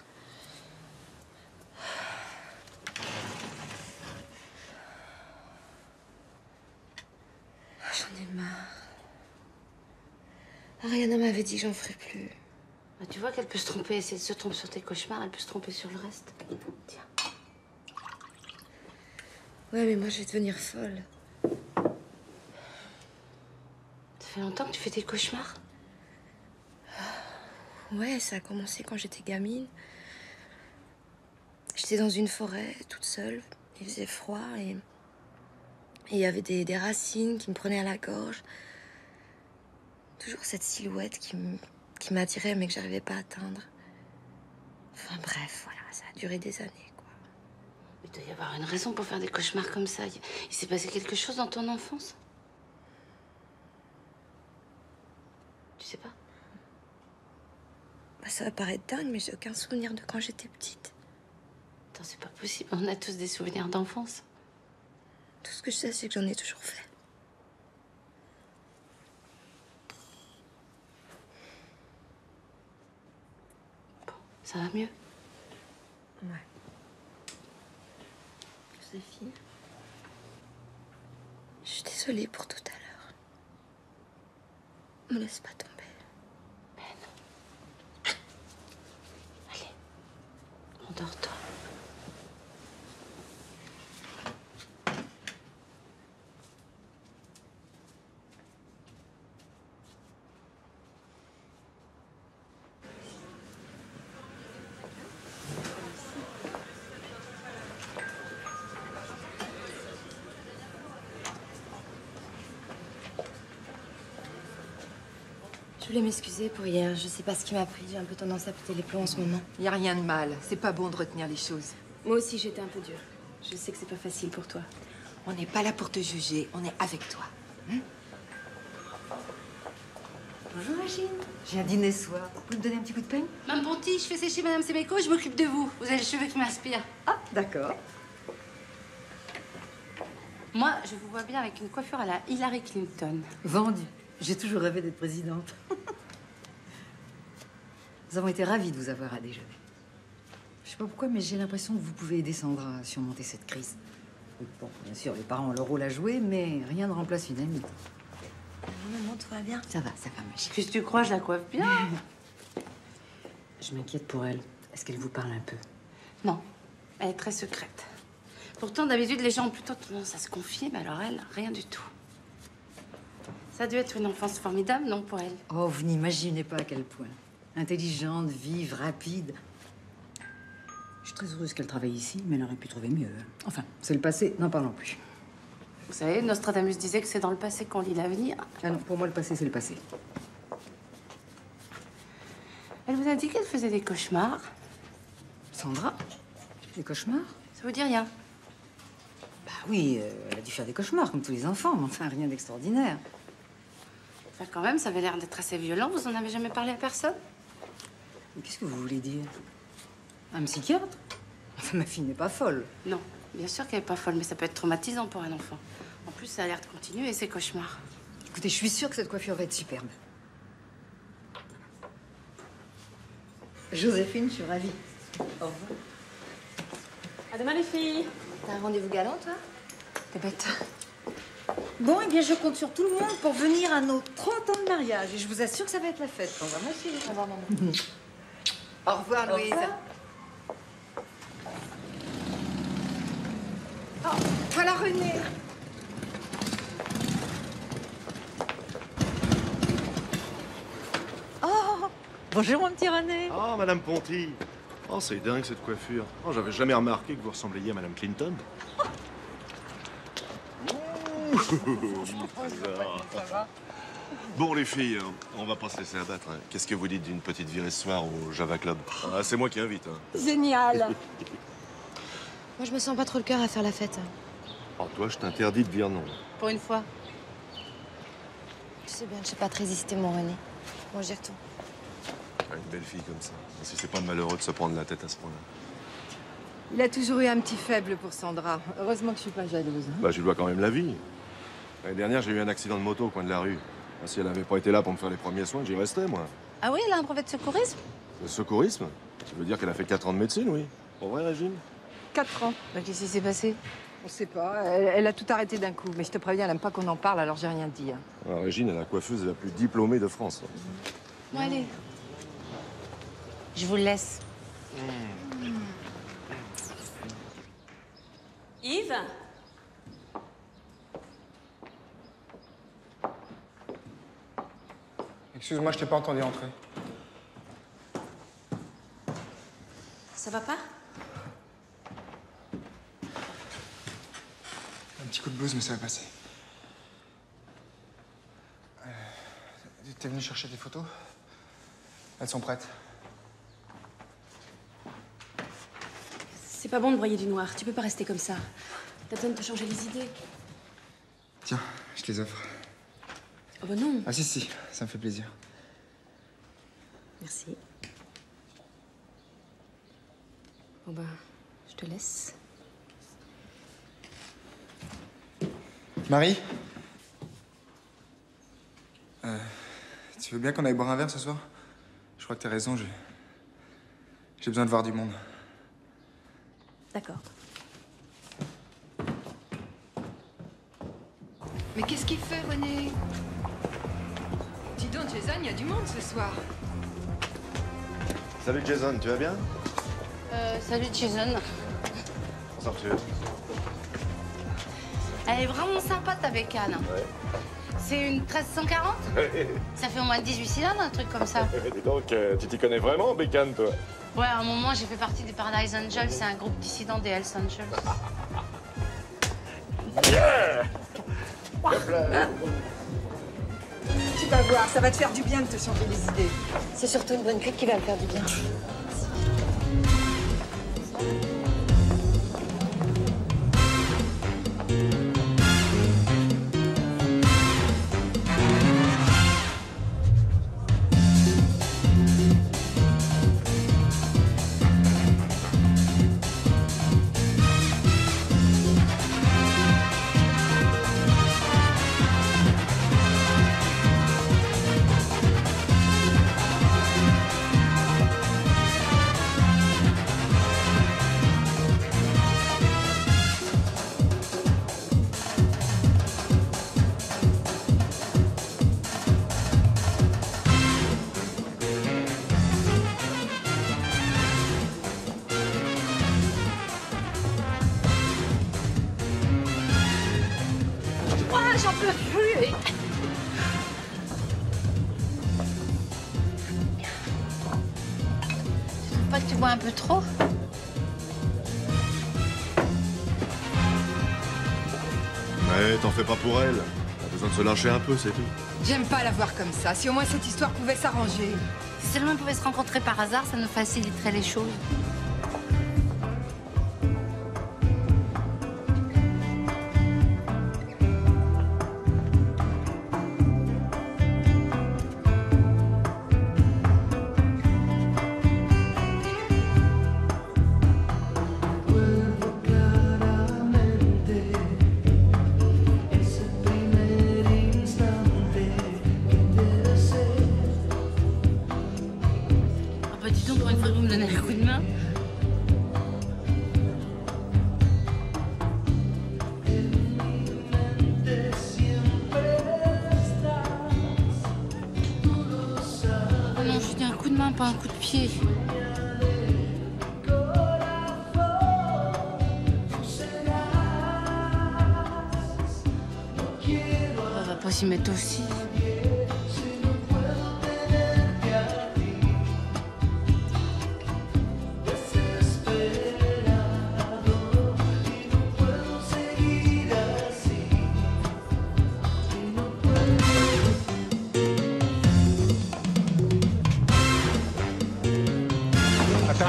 J'en ai marre. Ariana m'avait dit que j'en ferais plus. Bah, tu vois qu'elle peut se tromper. Si elle se trompe sur tes cauchemars, elle peut se tromper sur le reste. Tiens. Ouais, mais moi, je vais devenir folle. Ça fait longtemps que tu fais tes cauchemars? Ouais, ça a commencé quand j'étais gamine. J'étais dans une forêt, toute seule. Il faisait froid et il y avait des racines qui me prenaient à la gorge. Toujours cette silhouette qui m'attirait mais que j'arrivais pas à atteindre. Enfin bref, voilà, ça a duré des années, quoi. Il doit y avoir une raison pour faire des cauchemars comme ça. Il s'est passé quelque chose dans ton enfance? Tu sais pas? Bah, ça va paraître dingue, mais j'ai aucun souvenir de quand j'étais petite. Attends, c'est pas possible. On a tous des souvenirs d'enfance. Tout ce que je sais, c'est que j'en ai toujours fait. Ça va mieux? Ouais. Joséphine, je suis désolée pour tout à l'heure. Me laisse pas tomber. Endors-toi. Je voulais m'excuser pour hier. Je sais pas ce qui m'a pris. J'ai un peu tendance à péter les plombs en ce moment. Y a rien de mal. C'est pas bon de retenir les choses. Moi aussi, j'étais un peu dure. Je sais que c'est pas facile pour toi. On n'est pas là pour te juger, on est avec toi. Bonjour, Régine. J'ai un dîner ce soir. Vous pouvez me donner un petit coup de peigne? Mme Ponty, je fais sécher Mme Semeco, je m'occupe de vous. Vous avez les cheveux qui m'inspirent. Ah, d'accord. Moi, je vous vois bien avec une coiffure à la Hillary Clinton. Vendu. J'ai toujours rêvé d'être présidente. Nous avons été ravis de vous avoir à déjeuner. Je sais pas pourquoi, mais j'ai l'impression que vous pouvez aider Sandra à surmonter cette crise. Oui, bon, bien sûr, les parents ont leur rôle à jouer, mais rien ne remplace une amie. Maman, tout va bien? Ça va, ma chérie. Qu'est-ce que tu crois, je la coiffe bien? Je m'inquiète pour elle. Est-ce qu'elle vous parle un peu? Non, elle est très secrète. Pourtant, d'habitude, les gens ont plutôt tendance à se confier, mais alors elle, rien du tout. Ça a dû être une enfance formidable, non, pour elle? Oh, vous n'imaginez pas à quel point. Intelligente, vive, rapide. Je suis très heureuse qu'elle travaille ici, mais elle aurait pu trouver mieux. Enfin, c'est le passé, n'en parlons plus. Vous savez, Nostradamus disait que c'est dans le passé qu'on lit l'avenir. Ah non, pour moi, le passé, c'est le passé. Elle vous a dit qu'elle faisait des cauchemars? Sandra? Des cauchemars? Ça vous dit rien? Bah oui, elle a dû faire des cauchemars, comme tous les enfants, mais enfin, rien d'extraordinaire. Enfin, quand même, ça avait l'air d'être assez violent. Vous en avez jamais parlé à personne? Mais qu'est-ce que vous voulez dire? Un psychiatre? Enfin, ma fille n'est pas folle. Non, bien sûr qu'elle est pas folle, mais ça peut être traumatisant pour un enfant. En plus, ça a l'air de continuer, ces cauchemars. Écoutez, je suis sûre que cette coiffure va être superbe. Joséphine, je suis ravie. Au revoir. À demain, les filles. T'as un rendez-vous galant, toi? T'es bête. Bon, eh bien, je compte sur tout le monde pour venir à nos 30 ans de mariage. Et je vous assure que ça va être la fête. Au revoir, ma chérie. Au revoir, maman. Au revoir, Louise. Oh, voilà René. Oh, bonjour, mon petit René. Oh, Madame Ponty. Oh, c'est dingue cette coiffure. Oh, j'avais jamais remarqué que vous ressembliez à Madame Clinton. Bon, les filles, on va pas se laisser abattre. Hein. Qu'est-ce que vous dites d'une petite virée ce soir au Java Club? Ah, c'est moi qui invite. Hein. Génial. Moi, je me sens pas trop le cœur à faire la fête. Oh, toi, je t'interdis de dire non. Pour une fois. Tu sais bien que je sais pas te résister, mon René. Moi, j'y retourne. Ah, une belle fille comme ça. Si c'est pas malheureux de se prendre la tête à ce point-là. Il a toujours eu un petit faible pour Sandra. Heureusement que je suis pas jalouse. Hein. Bah, je lui dois quand même la vie. L'année dernière, j'ai eu un accident de moto au coin de la rue. Si elle avait pas été là pour me faire les premiers soins, j'y restais, moi. Ah oui, elle a un brevet de secourisme? Le secourisme? Ça veut dire qu'elle a fait 4 ans de médecine, oui. Pour vrai, Régine? 4 ans. Bah, qu'est-ce qui s'est passé? On sait pas. Elle a tout arrêté d'un coup. Mais je te préviens, elle aime pas qu'on en parle, alors j'ai rien dit. Hein. Alors, Régine est la coiffeuse la plus diplômée de France. Bon, allez. Je vous laisse. Yves? Excuse-moi, je t'ai pas entendu entrer. Ça va pas? Un petit coup de blues, mais ça va passer. T'es venu chercher des photos? Elles sont prêtes. C'est pas bon de broyer du noir. Tu peux pas rester comme ça. T'as besoin de te changer les idées. Tiens, je te les offre. Oh bah non. Ah si, ça me fait plaisir. Merci. Bon bah, je te laisse. Marie? Tu veux bien qu'on aille boire un verre ce soir? Je crois que t'as raison, j'ai besoin de voir du monde. D'accord. Mais qu'est-ce qu'il fait, René? Dis donc, Jason, il y a du monde ce soir. Salut Jason, tu vas bien? Salut Jason. Elle est vraiment sympa ta bécane. Ouais. C'est une 1340 Ça fait au moins 18 cylindres, un truc comme ça. Dis donc, tu t'y connais vraiment en bécane, toi? Ouais, à un moment, j'ai fait partie des Paradise Angels. C'est un groupe dissident des Hells Angels. Yeah! Tu vas voir, ça va te faire du bien de te changer les idées. C'est surtout une bonne cuite qui va me faire du bien. J'en peux plus. Tu trouves pas que tu bois un peu trop? Mais t'en fais pas pour elle. T'as besoin de se lâcher un peu, c'est tout. J'aime pas la voir comme ça. Si au moins cette histoire pouvait s'arranger. Si seulement on pouvait se rencontrer par hasard, ça nous faciliterait les choses. Pas un coup de pied. On va pas s'y mettre aussi.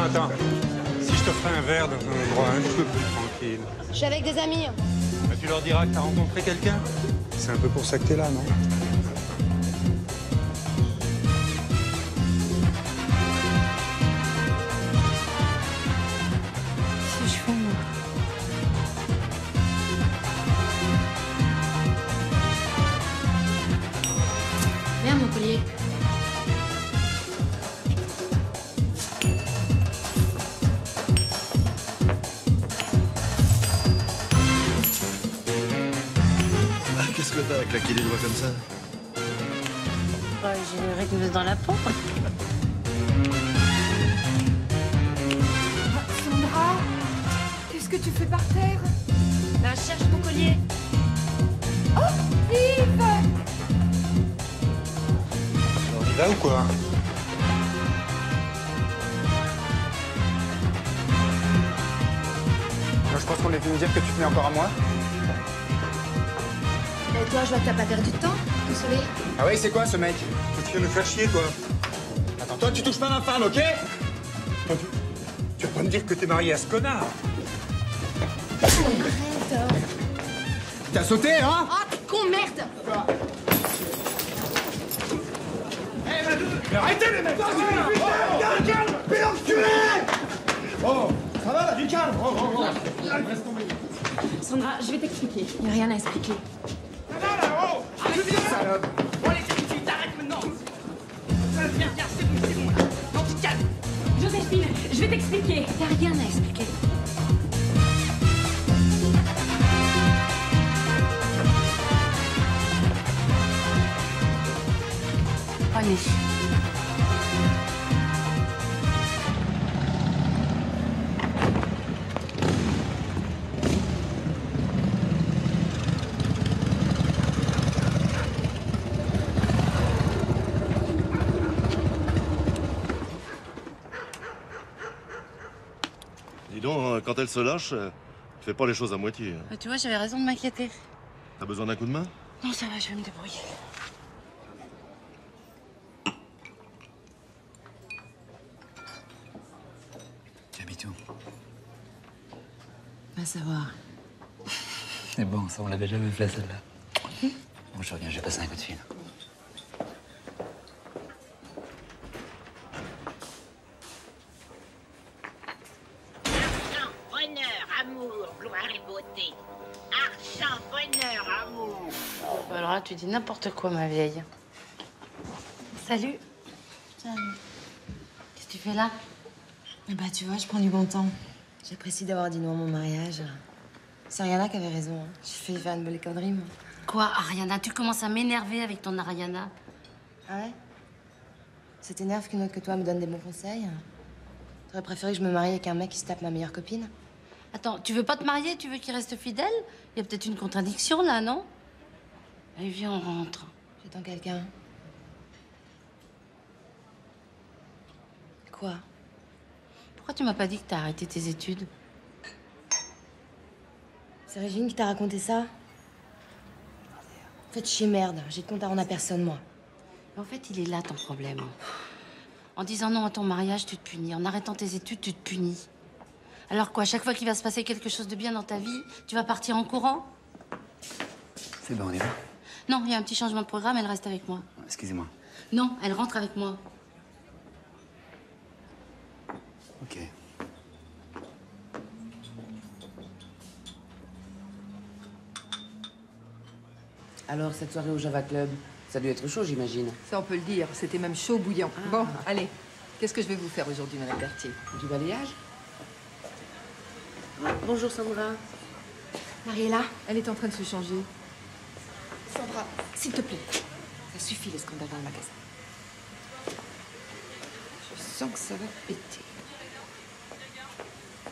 Attends, si je t'offrais un verre dans un endroit un peu plus tranquille, Je suis avec des amis. bah, tu leur diras que t'as rencontré quelqu'un. C'est un peu pour ça que t'es là, non? Si je fais moi. Viens, mon collier. Qu'est-ce que t'as à claquer les doigts comme ça? Ouais, j'ai le rythme dans la peau. Sandra, qu'est-ce que tu fais par terre? Ben, je cherche mon collier. Oh, Yves! On y va ou quoi? Moi, je pense qu'on est venu dire que tu tenais encore à moi. Et toi, je vois que t'as pas perdu de temps, tout soleil. Ah ouais, c'est quoi ce mec? Tu viens nous faire chier, toi. Attends, toi, tu touches pas ma femme, ok? Toi, tu vas pas me dire que t'es marié à ce connard. Arrête. T'as sauté, hein? Oh, t'es con, merde. Mais arrêtez les mecs! Du calme! Putain d'enculé! Oh, ça va là, du calme! Laisse tomber. Sandra, je vais t'expliquer. Il n'y a rien à expliquer. Salope! Bon, allez, c'est tout, t'arrêtes maintenant. Viens, c'est bon, là. Non, tu te calmes. Joséphine, je vais t'expliquer. Y a rien à expliquer. Allez. donc, quand elle se lâche, fais pas les choses à moitié. Hein. Tu vois, j'avais raison de m'inquiéter. T'as besoin d'un coup de main? Non, ça va, je vais me débrouiller. Tu habites où? Va savoir. C'est bon, ça, on l'avait jamais fait celle-là. Bon, je reviens, je vais passer un coup de fil. Argent, bonheur, amour, gloire et beauté. Argent, bonheur, amour. Alors là, tu dis n'importe quoi, ma vieille. Salut. Qu'est-ce que tu fais là? Bah, tu vois, je prends du bon temps. J'apprécie d'avoir dit non à mon mariage. C'est Ariana qui avait raison. Hein. J'ai failli faire une belle connerie, moi. Quoi, Ariana? Tu commences à m'énerver avec ton Ariana. Ah ouais? Ça t'énerve qu'une autre que toi me donne des bons conseils? T'aurais préféré que je me marie avec un mec qui se tape ma meilleure copine? Attends, tu veux pas te marier? Tu veux qu'il reste fidèle? Il y a peut-être une contradiction, là, non? Allez, viens, on rentre. J'attends quelqu'un. Quoi? Pourquoi tu m'as pas dit que t'as arrêté tes études? C'est Régine qui t'a raconté ça? Faites chier merde, j'ai de compte à rendre à personne, moi. En fait, il est là ton problème. En disant non à ton mariage, tu te punis. En arrêtant tes études, tu te punis. Alors quoi, chaque fois qu'il va se passer quelque chose de bien dans ta vie, tu vas partir en courant? C'est bon, on y va? Non, il y a un petit changement de programme, elle reste avec moi. Excusez-moi. Non, elle rentre avec moi. Ok. Alors, cette soirée au Java Club, ça a dû être chaud, j'imagine. Ça, on peut le dire. C'était même chaud bouillant. Bon, allez. Qu'est-ce que je vais vous faire aujourd'hui, Madame Berthier? Du balayage? Bonjour, Sandra. Mariella? Elle est en train de se changer. Sandra, s'il te plaît. Ça suffit, les scandales dans le magasin. Je sens que ça va péter.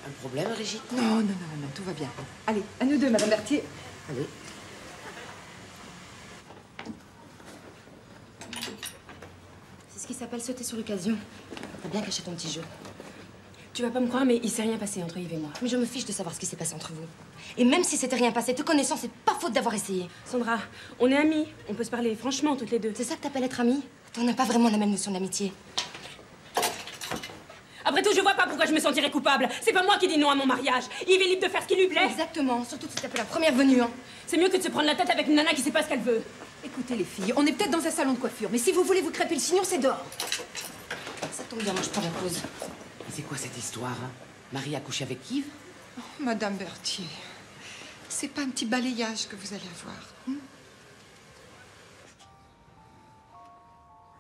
Un problème, Brigitte? Non, non, non, non, non, tout va bien. Allez, à nous deux, Madame Berthier. Allez. C'est ce qui s'appelle sauter sur l'occasion. T'as bien caché ton petit jeu. Tu vas pas me croire, mais il s'est rien passé entre Yves et moi. Mais je me fiche de savoir ce qui s'est passé entre vous. Et même si c'était rien passé, te connaissant, c'est pas faute d'avoir essayé. Sandra, on est amies. On peut se parler franchement, toutes les deux. C'est ça que t'appelles être amie? On n'a pas vraiment la même notion d'amitié. Après tout, je vois pas pourquoi je me sentirais coupable. C'est pas moi qui dis non à mon mariage. Yves est libre de faire ce qui lui plaît. Exactement, surtout si t'as fait la première venue, hein. C'est mieux que de se prendre la tête avec une nana qui sait pas ce qu'elle veut. Écoutez, les filles, on est peut-être dans un salon de coiffure, mais si vous voulez vous crêper le chignon, c'est dehors. Ça tombe bien, moi je prends la pause. Mais c'est quoi cette histoire, hein? Marie a couché avec Yves? Oh, Madame Berthier, c'est pas un petit balayage que vous allez avoir. Hein?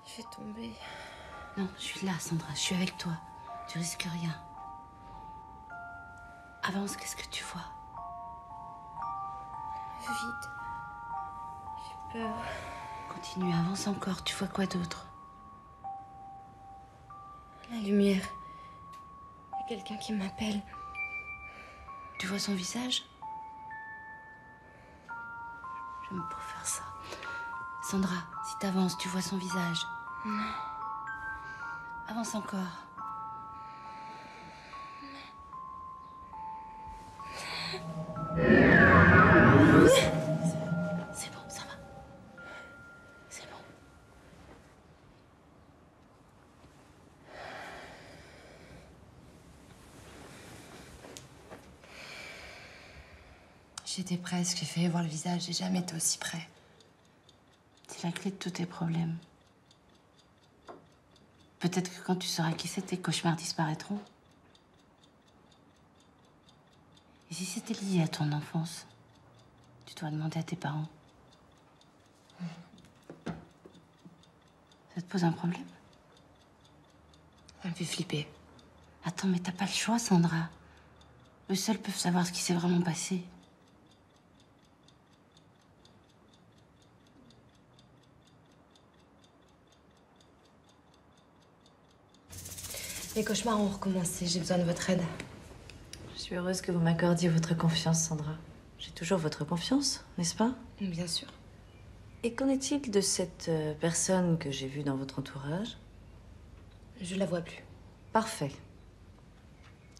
Je vais tomber. Non, je suis là, Sandra, je suis avec toi. Tu risques rien. Avance, qu'est-ce que tu vois? Vite. J'ai peur. Continue, avance encore. Tu vois quoi d'autre? La lumière. Il y a quelqu'un qui m'appelle. Tu vois son visage? J'aime pas faire ça. Sandra, si t'avances, tu vois son visage. Non. Avance encore. C'est bon, ça va. C'est bon. J'étais presque, j'ai failli voir le visage, j'ai jamais été aussi près. C'est la clé de tous tes problèmes. Peut-être que quand tu sauras qui c'est, tes cauchemars disparaîtront. Et si c'était lié à ton enfance, tu dois demander à tes parents. Ça te pose un problème? Ça me fait flipper. Attends, mais t'as pas le choix, Sandra. Eux seuls peuvent savoir ce qui s'est vraiment passé. Les cauchemars ont recommencé, j'ai besoin de votre aide. Je suis heureuse que vous m'accordiez votre confiance, Sandra. J'ai toujours votre confiance, n'est-ce pas? Bien sûr. Et qu'en est-il de cette personne que j'ai vue dans votre entourage? Je la vois plus. Parfait.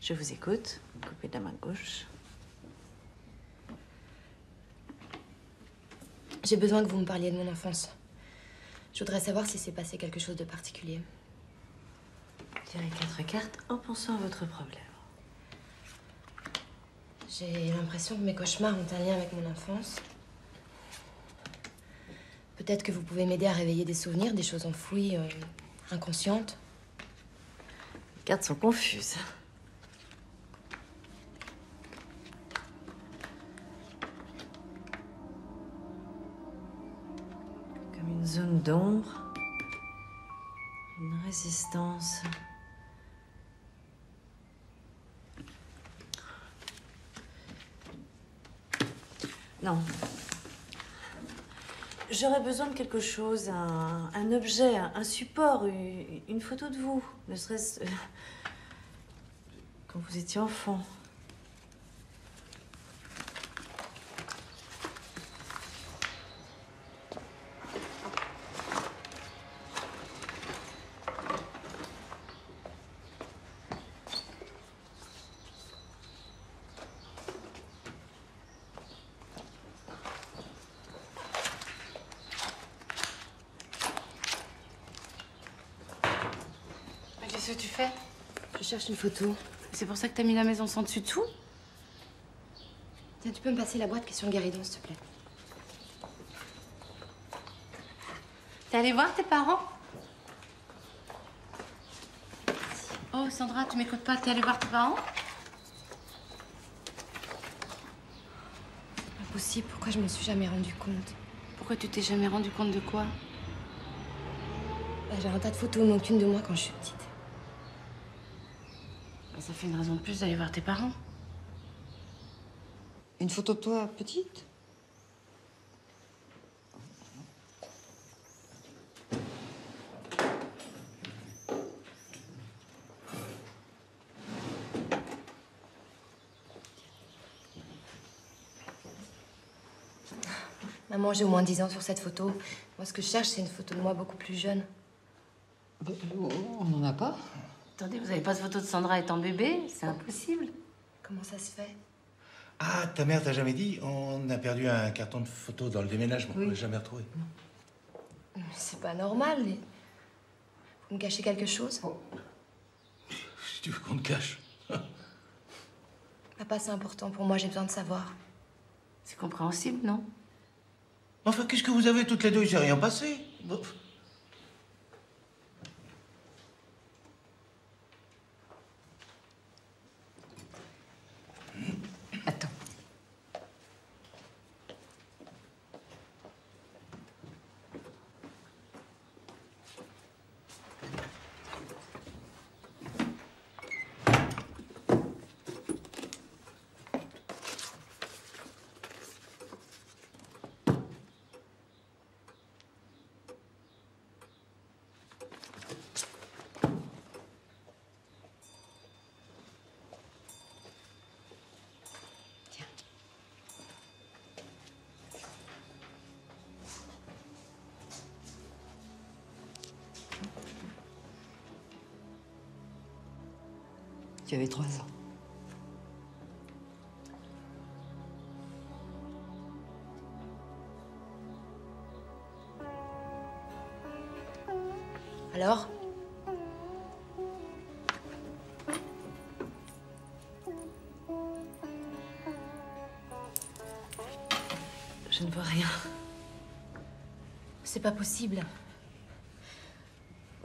Je vous écoute. Coupez de la main gauche. J'ai besoin que vous me parliez de mon enfance. Je voudrais savoir si s'est passé quelque chose de particulier. Tirez 4 cartes en pensant à votre problème. J'ai l'impression que mes cauchemars ont un lien avec mon enfance. Peut-être que vous pouvez m'aider à réveiller des souvenirs, des choses enfouies, inconscientes. Les cartes sont confuses. Comme une zone d'ombre, une résistance. Non. J'aurais besoin de quelque chose, un objet, un support, une photo de vous, ne serait-ce quand vous étiez enfant. Qu'est-ce que tu fais? Je cherche une photo. C'est pour ça que t'as mis la maison sans dessus dessous? Tiens, tu peux me passer la boîte question guéridon, s'il te plaît? T'es allée voir tes parents? Oh, Sandra, tu m'écoutes pas. T'es allée voir tes parents? C'est pas possible. Pourquoi je me suis jamais rendu compte? Pourquoi tu t'es jamais rendu compte de quoi? J'ai un tas de photos, mais aucune de moi quand je suis petite. Ça fait une raison de plus d'aller voir tes parents. Une photo de toi petite? Maman, j'ai au moins 10 ans sur cette photo. Moi, ce que je cherche, c'est une photo de moi beaucoup plus jeune. On n'en a pas. Attendez, vous avez pas de photo de Sandra étant bébé? C'est impossible. Comment ça se fait? Ah, ta mère t'a jamais dit? On a perdu un carton de photos dans le déménagement. Oui. On l'a jamais retrouvé. Mais c'est pas normal. Vous me cachez quelque chose? Si tu veux qu'on te cache. Papa, c'est important pour moi, j'ai besoin de savoir. C'est compréhensible, non? Enfin, qu'est-ce que vous avez toutes les deux? Il s'est rien passé. Bon. Tu avais 3 ans. Alors? Je ne vois rien. C'est pas possible.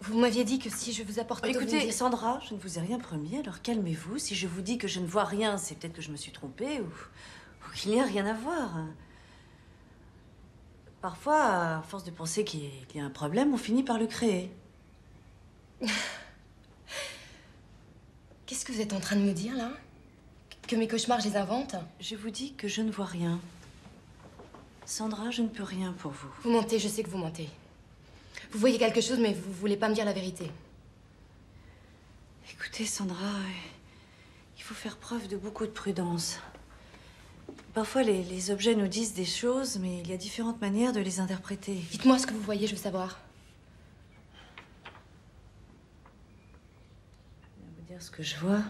Vous m'aviez dit que si je vous apportais... Écoutez, Sandra, je ne vous ai rien promis, alors calmez-vous. Si je vous dis que je ne vois rien, c'est peut-être que je me suis trompée ou qu'il n'y a rien à voir. Parfois, à force de penser qu'il y a un problème, on finit par le créer. Qu'est-ce que vous êtes en train de me dire, là? Que mes cauchemars, je les invente? Je vous dis que je ne vois rien. Sandra, je ne peux rien pour vous. Vous mentez, je sais que vous mentez. Vous voyez quelque chose, mais vous voulez pas me dire la vérité. Écoutez, Sandra, il faut faire preuve de beaucoup de prudence. Parfois, les objets nous disent des choses, mais il y a différentes manières de les interpréter. Dites-moi ce que vous voyez, je veux savoir. Je vais vous dire ce que je vois.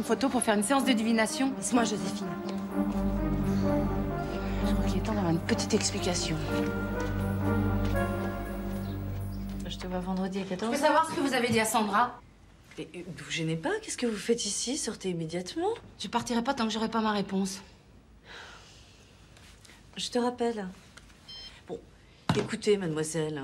photo pour faire une séance de divination. Laisse-moi, Joséphine. Je crois qu'il est temps d'avoir une petite explication. Je te vois vendredi à 14h. Je peux savoir ce que vous avez dit à Sandra? Mais vous gênez pas, qu'est-ce que vous faites ici? Sortez immédiatement. Je partirai pas tant que j'aurai pas ma réponse. Je te rappelle. Bon, écoutez, mademoiselle.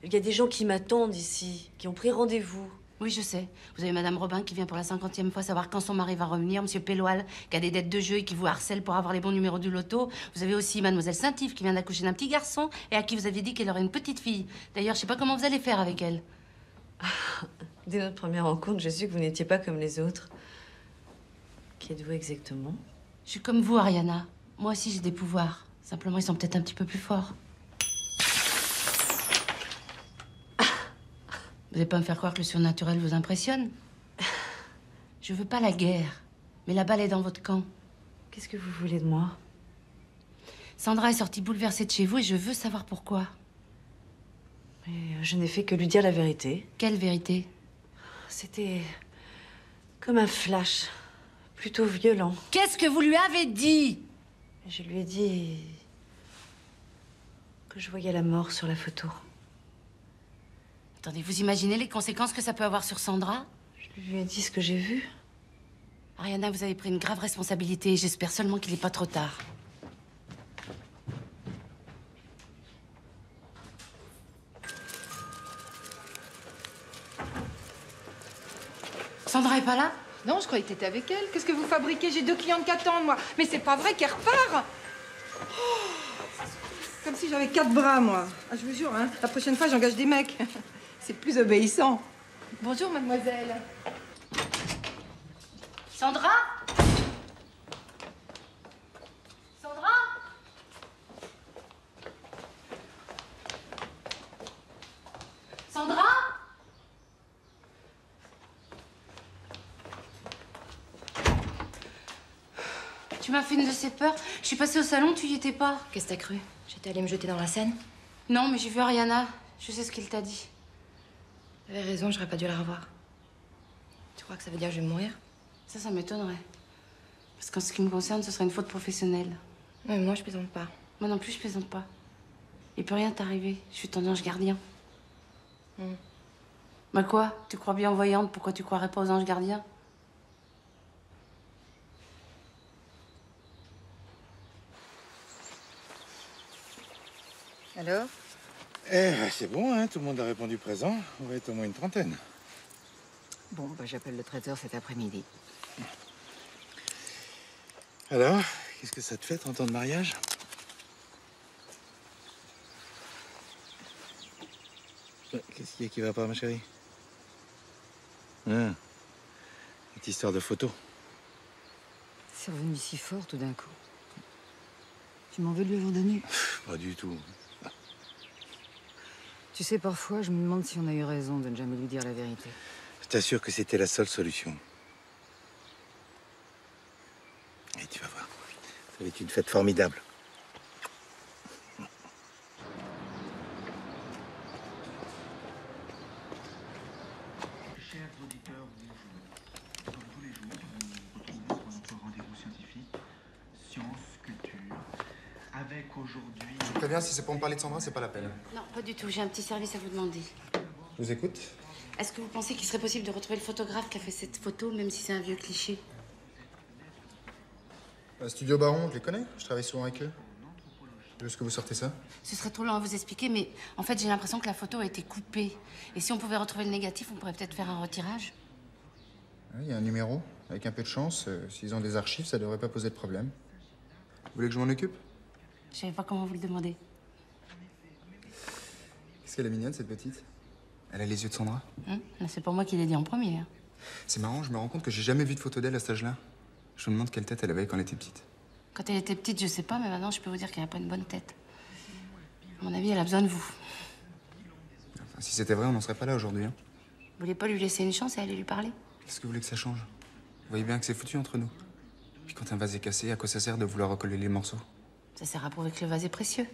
Il y a des gens qui m'attendent ici, qui ont pris rendez-vous. Oui, je sais. Vous avez Madame Robin qui vient pour la 50e fois savoir quand son mari va revenir. Monsieur Pelloal qui a des dettes de jeu et qui vous harcèle pour avoir les bons numéros du loto. Vous avez aussi Mademoiselle Saint-Yves qui vient d'accoucher d'un petit garçon et à qui vous aviez dit qu'elle aurait une petite fille. D'ailleurs, je sais pas comment vous allez faire avec elle. Dès notre première rencontre, j'ai su que vous n'étiez pas comme les autres. Qui êtes-vous exactement? Je suis comme vous, Ariana. Moi aussi, j'ai des pouvoirs. Simplement, ils sont peut-être un petit peu plus forts. Vous n'allez pas me faire croire que le surnaturel vous impressionne? Je veux pas la guerre, mais la balle est dans votre camp. Qu'est-ce que vous voulez de moi? Sandra est sortie bouleversée de chez vous et je veux savoir pourquoi. Mais je n'ai fait que lui dire la vérité. Quelle vérité? C'était comme un flash, plutôt violent. Qu'est-ce que vous lui avez dit? Je lui ai dit que je voyais la mort sur la photo. Attendez, vous imaginez les conséquences que ça peut avoir sur Sandra? Je lui ai dit ce que j'ai vu. Ariana, vous avez pris une grave responsabilité et j'espère seulement qu'il n'est pas trop tard. Sandra est pas là? Non, je croyais que t'étais avec elle. Qu'est-ce que vous fabriquez? J'ai 2 clientes qui attendent, moi. Mais c'est pas vrai qu'elle repart. Oh, comme si j'avais 4 bras, moi. Ah, je vous jure, hein, la prochaine fois, j'engage des mecs. C'est plus obéissant. Bonjour, mademoiselle. Sandra? Sandra? Sandra? Tu m'as fait une de ces peurs. Je suis passée au salon, tu y étais pas. Qu'est-ce que t'as cru? J'étais allée me jeter dans la Seine? Non, mais j'ai vu Ariana. Je sais ce qu'il t'a dit. T'avais raison, j'aurais pas dû la revoir. Tu crois que ça veut dire que je vais mourir? Ça m'étonnerait. Parce qu'en ce qui me concerne, ce serait une faute professionnelle. Mais moi, je plaisante pas. Moi non plus, je plaisante pas. Il peut rien t'arriver. Je suis ton ange gardien. Bah quoi? Tu crois bien voyante, pourquoi tu croirais pas aux anges gardiens? Alors? Eh, c'est bon, hein, tout le monde a répondu présent. On va être au moins une trentaine. Bon, bah, j'appelle le traiteur cet après-midi. Alors, qu'est-ce que ça te fait, 30 ans de mariage? Qu'est-ce qu'il y a qui va pas, ma chérie? Cette histoire de photo. C'est revenu si fort tout d'un coup. Tu m'en veux de lui avoir donné? Pas du tout. Tu sais, parfois, je me demande si on a eu raison de ne jamais lui dire la vérité. Je t'assure que c'était la seule solution. Et tu vas voir. Ça va être une fête formidable. Chers auditeurs, bonjour. Comme tous les jours, nous retrouvons pour notre rendez-vous scientifique, science, culture, avec aujourd'hui... Je préviens, si c'est pour me parler de Sandra, c'est pas la peine. Non, pas du tout. J'ai un petit service à vous demander. Je vous écoute. Est-ce que vous pensez qu'il serait possible de retrouver le photographe qui a fait cette photo, même si c'est un vieux cliché? Studio Baron, je les connais. Je travaille souvent avec eux. Est-ce que vous sortez ça? Ce serait trop long à vous expliquer, mais en fait, j'ai l'impression que la photo a été coupée. Et si on pouvait retrouver le négatif, on pourrait peut-être faire un retirage. Il y a un numéro. Avec un peu de chance, s'ils ont des archives, ça devrait pas poser de problème. Vous voulez que je m'en occupe? Je savais pas comment vous le demander. Qu'est-ce qu'elle est mignonne, cette petite? Elle a les yeux de Sandra. C'est pour moi qui l'ai dit en premier. Hein. C'est marrant, je me rends compte que j'ai jamais vu de photo d'elle à cet âge-là. Je me demande quelle tête elle avait quand elle était petite. Quand elle était petite, je sais pas, mais maintenant, je peux vous dire qu'elle n'a pas une bonne tête. À mon avis, elle a besoin de vous. Enfin, si c'était vrai, on n'en serait pas là aujourd'hui. Hein. Vous voulez pas lui laisser une chance et aller lui parler? Qu'est-ce que vous voulez que ça change? Vous voyez bien que c'est foutu entre nous. Puis quand un vase est cassé, à quoi ça sert de vouloir recoller les morceaux? Ça sert à prouver que le vase est précieux.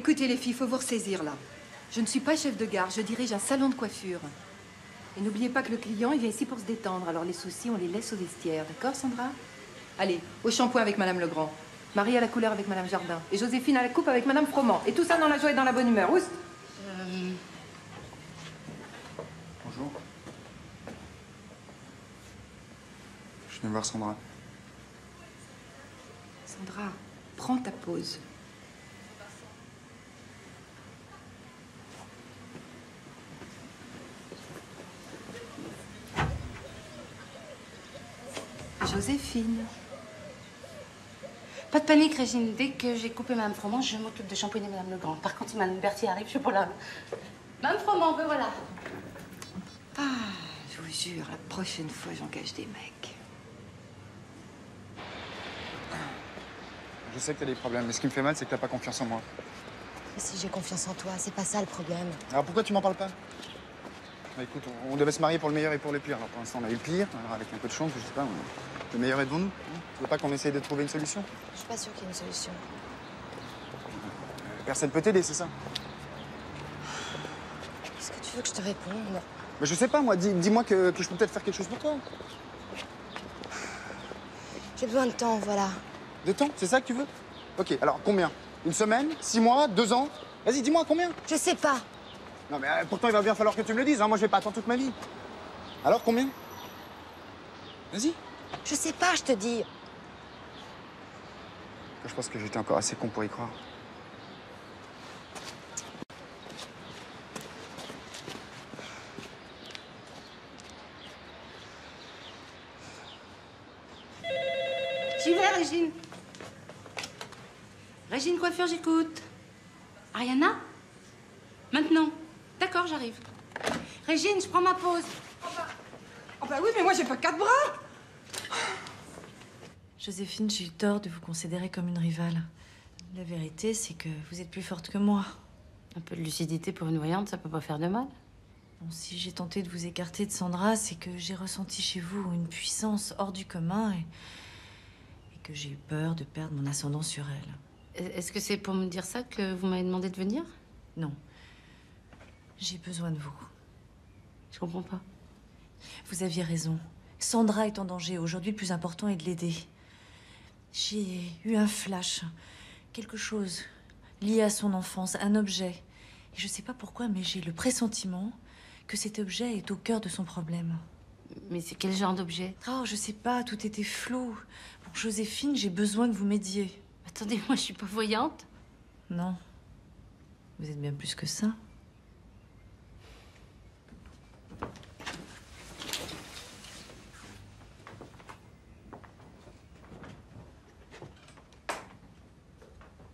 Écoutez les filles, il faut vous ressaisir là. Je ne suis pas chef de gare, je dirige un salon de coiffure. Et n'oubliez pas que le client, il vient ici pour se détendre. Alors les soucis, on les laisse au vestiaire. D'accord, Sandra? Allez, au shampoing avec Madame Legrand. Marie à la couleur avec Madame Jardin. Et Joséphine à la coupe avec Madame Froment. Et tout ça dans la joie et dans la bonne humeur. Oust. Bonjour. Je viens voir Sandra. Sandra, prends ta pause. Joséphine. Pas de panique, Régine. Dès que j'ai coupé Madame Froment, je m'occupe de shampooiner Madame Legrand. Par contre, si Madame Berthier arrive, je suis pas là. Madame Froment, me voilà. Ah, je vous jure, la prochaine fois, j'engage des mecs. Je sais que t'as des problèmes, mais ce qui me fait mal, c'est que t'as pas confiance en moi. Mais si j'ai confiance en toi, c'est pas ça le problème. Alors pourquoi tu m'en parles pas? Bah, écoute, on devait se marier pour le meilleur et pour le pire. Alors pour l'instant, on a eu le pire. Alors avec un peu de chance, je sais pas, le meilleur est devant nous. Tu veux pas qu'on essaye de trouver une solution? Je suis pas sûre qu'il y ait une solution. Personne peut t'aider, c'est ça? Est-ce que tu veux que je te réponde? Mais je sais pas, moi. Dis-moi que je peux peut-être faire quelque chose pour toi. J'ai besoin de temps, voilà. De temps? C'est ça que tu veux? Ok, alors combien? Une semaine? 6 mois? 2 ans? Vas-y, dis-moi combien? Je sais pas. Non mais pourtant il va bien falloir que tu me le dises, hein. Moi je vais pas attendre toute ma vie. Alors combien? Vas-y. Je sais pas, je te dis. Je pense que j'étais encore assez con pour y croire. J'y vais, Régine. Régine Coiffure, j'écoute. Ariana? Maintenant. D'accord, j'arrive. Régine, je prends ma pause. Oh bah oui, mais moi, j'ai pas 4 bras. Joséphine, j'ai eu tort de vous considérer comme une rivale. La vérité, c'est que vous êtes plus forte que moi. Un peu de lucidité pour une voyante, ça peut pas faire de mal. Bon, si j'ai tenté de vous écarter de Sandra, c'est que j'ai ressenti chez vous une puissance hors du commun et que j'ai eu peur de perdre mon ascendant sur elle. Est-ce que c'est pour me dire ça que vous m'avez demandé de venir? Non. J'ai besoin de vous. Je comprends pas. Vous aviez raison. Sandra est en danger. Aujourd'hui, le plus important est de l'aider. J'ai eu un flash. Quelque chose lié à son enfance, un objet. Et je sais pas pourquoi, mais j'ai le pressentiment que cet objet est au cœur de son problème. Mais c'est quel genre d'objet? Oh, je sais pas, tout était flou. Pour Joséphine, j'ai besoin que vous m'aidiez. Attendez, moi je suis pas voyante. Non. Vous êtes bien plus que ça.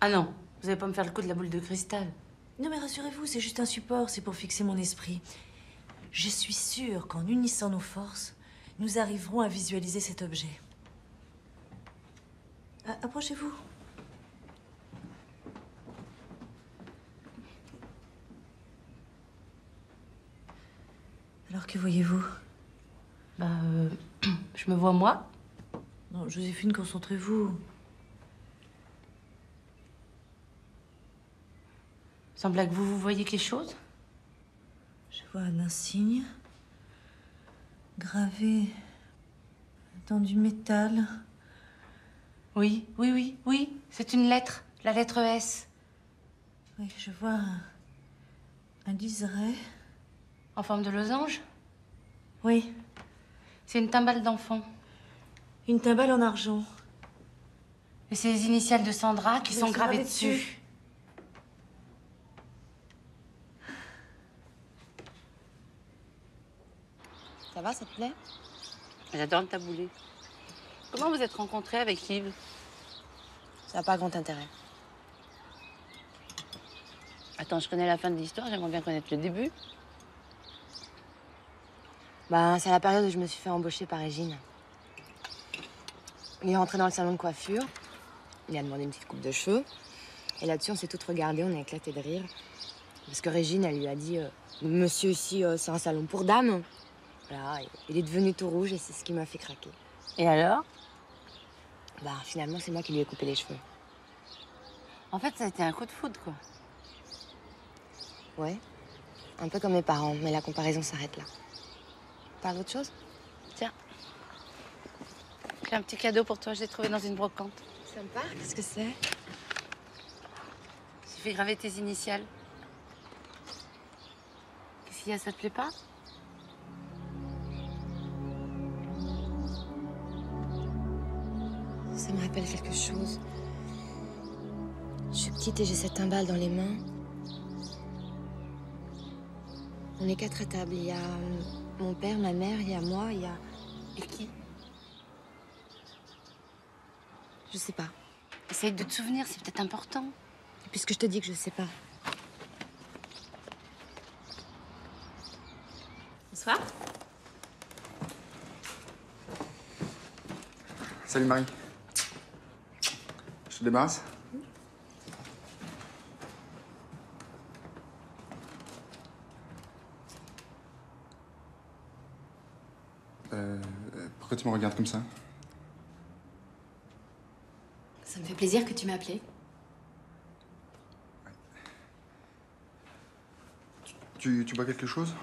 Ah non, vous allez pas me faire le coup de la boule de cristal. Non mais rassurez-vous, c'est juste un support, c'est pour fixer mon esprit. Je suis sûre qu'en unissant nos forces, nous arriverons à visualiser cet objet. Approchez-vous. Alors que voyez-vous? Bah, je me vois moi. Non, Joséphine, concentrez-vous. Semble que vous voyez quelque chose? Je vois un insigne gravé dans du métal. Oui, oui, oui, oui. C'est une lettre, la lettre S. Oui, je vois un liseré. En forme de losange? Oui. C'est une timbale d'enfant. Une timbale en argent. Et c'est les initiales de Sandra qui sont gravées dessus. Ça va, ça te plaît? J'adore le taboulé. Comment vous êtes rencontrés avec Yves? Ça n'a pas grand intérêt. Attends, je connais la fin de l'histoire, j'aimerais bien connaître le début. Ben, c'est à la période où je me suis fait embaucher par Régine. Il est rentré dans le salon de coiffure. Il a demandé une petite coupe de cheveux. Et là-dessus, on s'est toutes regardées, on a éclaté de rire. Parce que Régine, elle lui a dit monsieur, ici, c'est un salon pour dames. Voilà, il est devenu tout rouge et c'est ce qui m'a fait craquer. Et alors? Bah, finalement, c'est moi qui lui ai coupé les cheveux. En fait, ça a été un coup de foudre, quoi. Ouais. Un peu comme mes parents, mais la comparaison s'arrête là. Parle d'autre chose? Tiens. J'ai un petit cadeau pour toi, je l'ai trouvé dans une brocante. Sympa. Qu'est-ce que c'est? J'ai fait graver tes initiales. Qu'est-ce qu'il y a, ça te plaît pas? Ça me rappelle quelque chose. Je suis petite et j'ai cette timbale dans les mains. On est 4 à table. Il y a mon père, ma mère, il y a moi, il y a... Et qui? Je sais pas. Essaye de te souvenir, c'est peut-être important. Et puisque je te dis que je sais pas. Bonsoir. Salut Marie. Je te débarrasse? Pourquoi tu me regardes comme ça? Ça me fait plaisir que tu m'aies appelé. Tu bois quelque chose?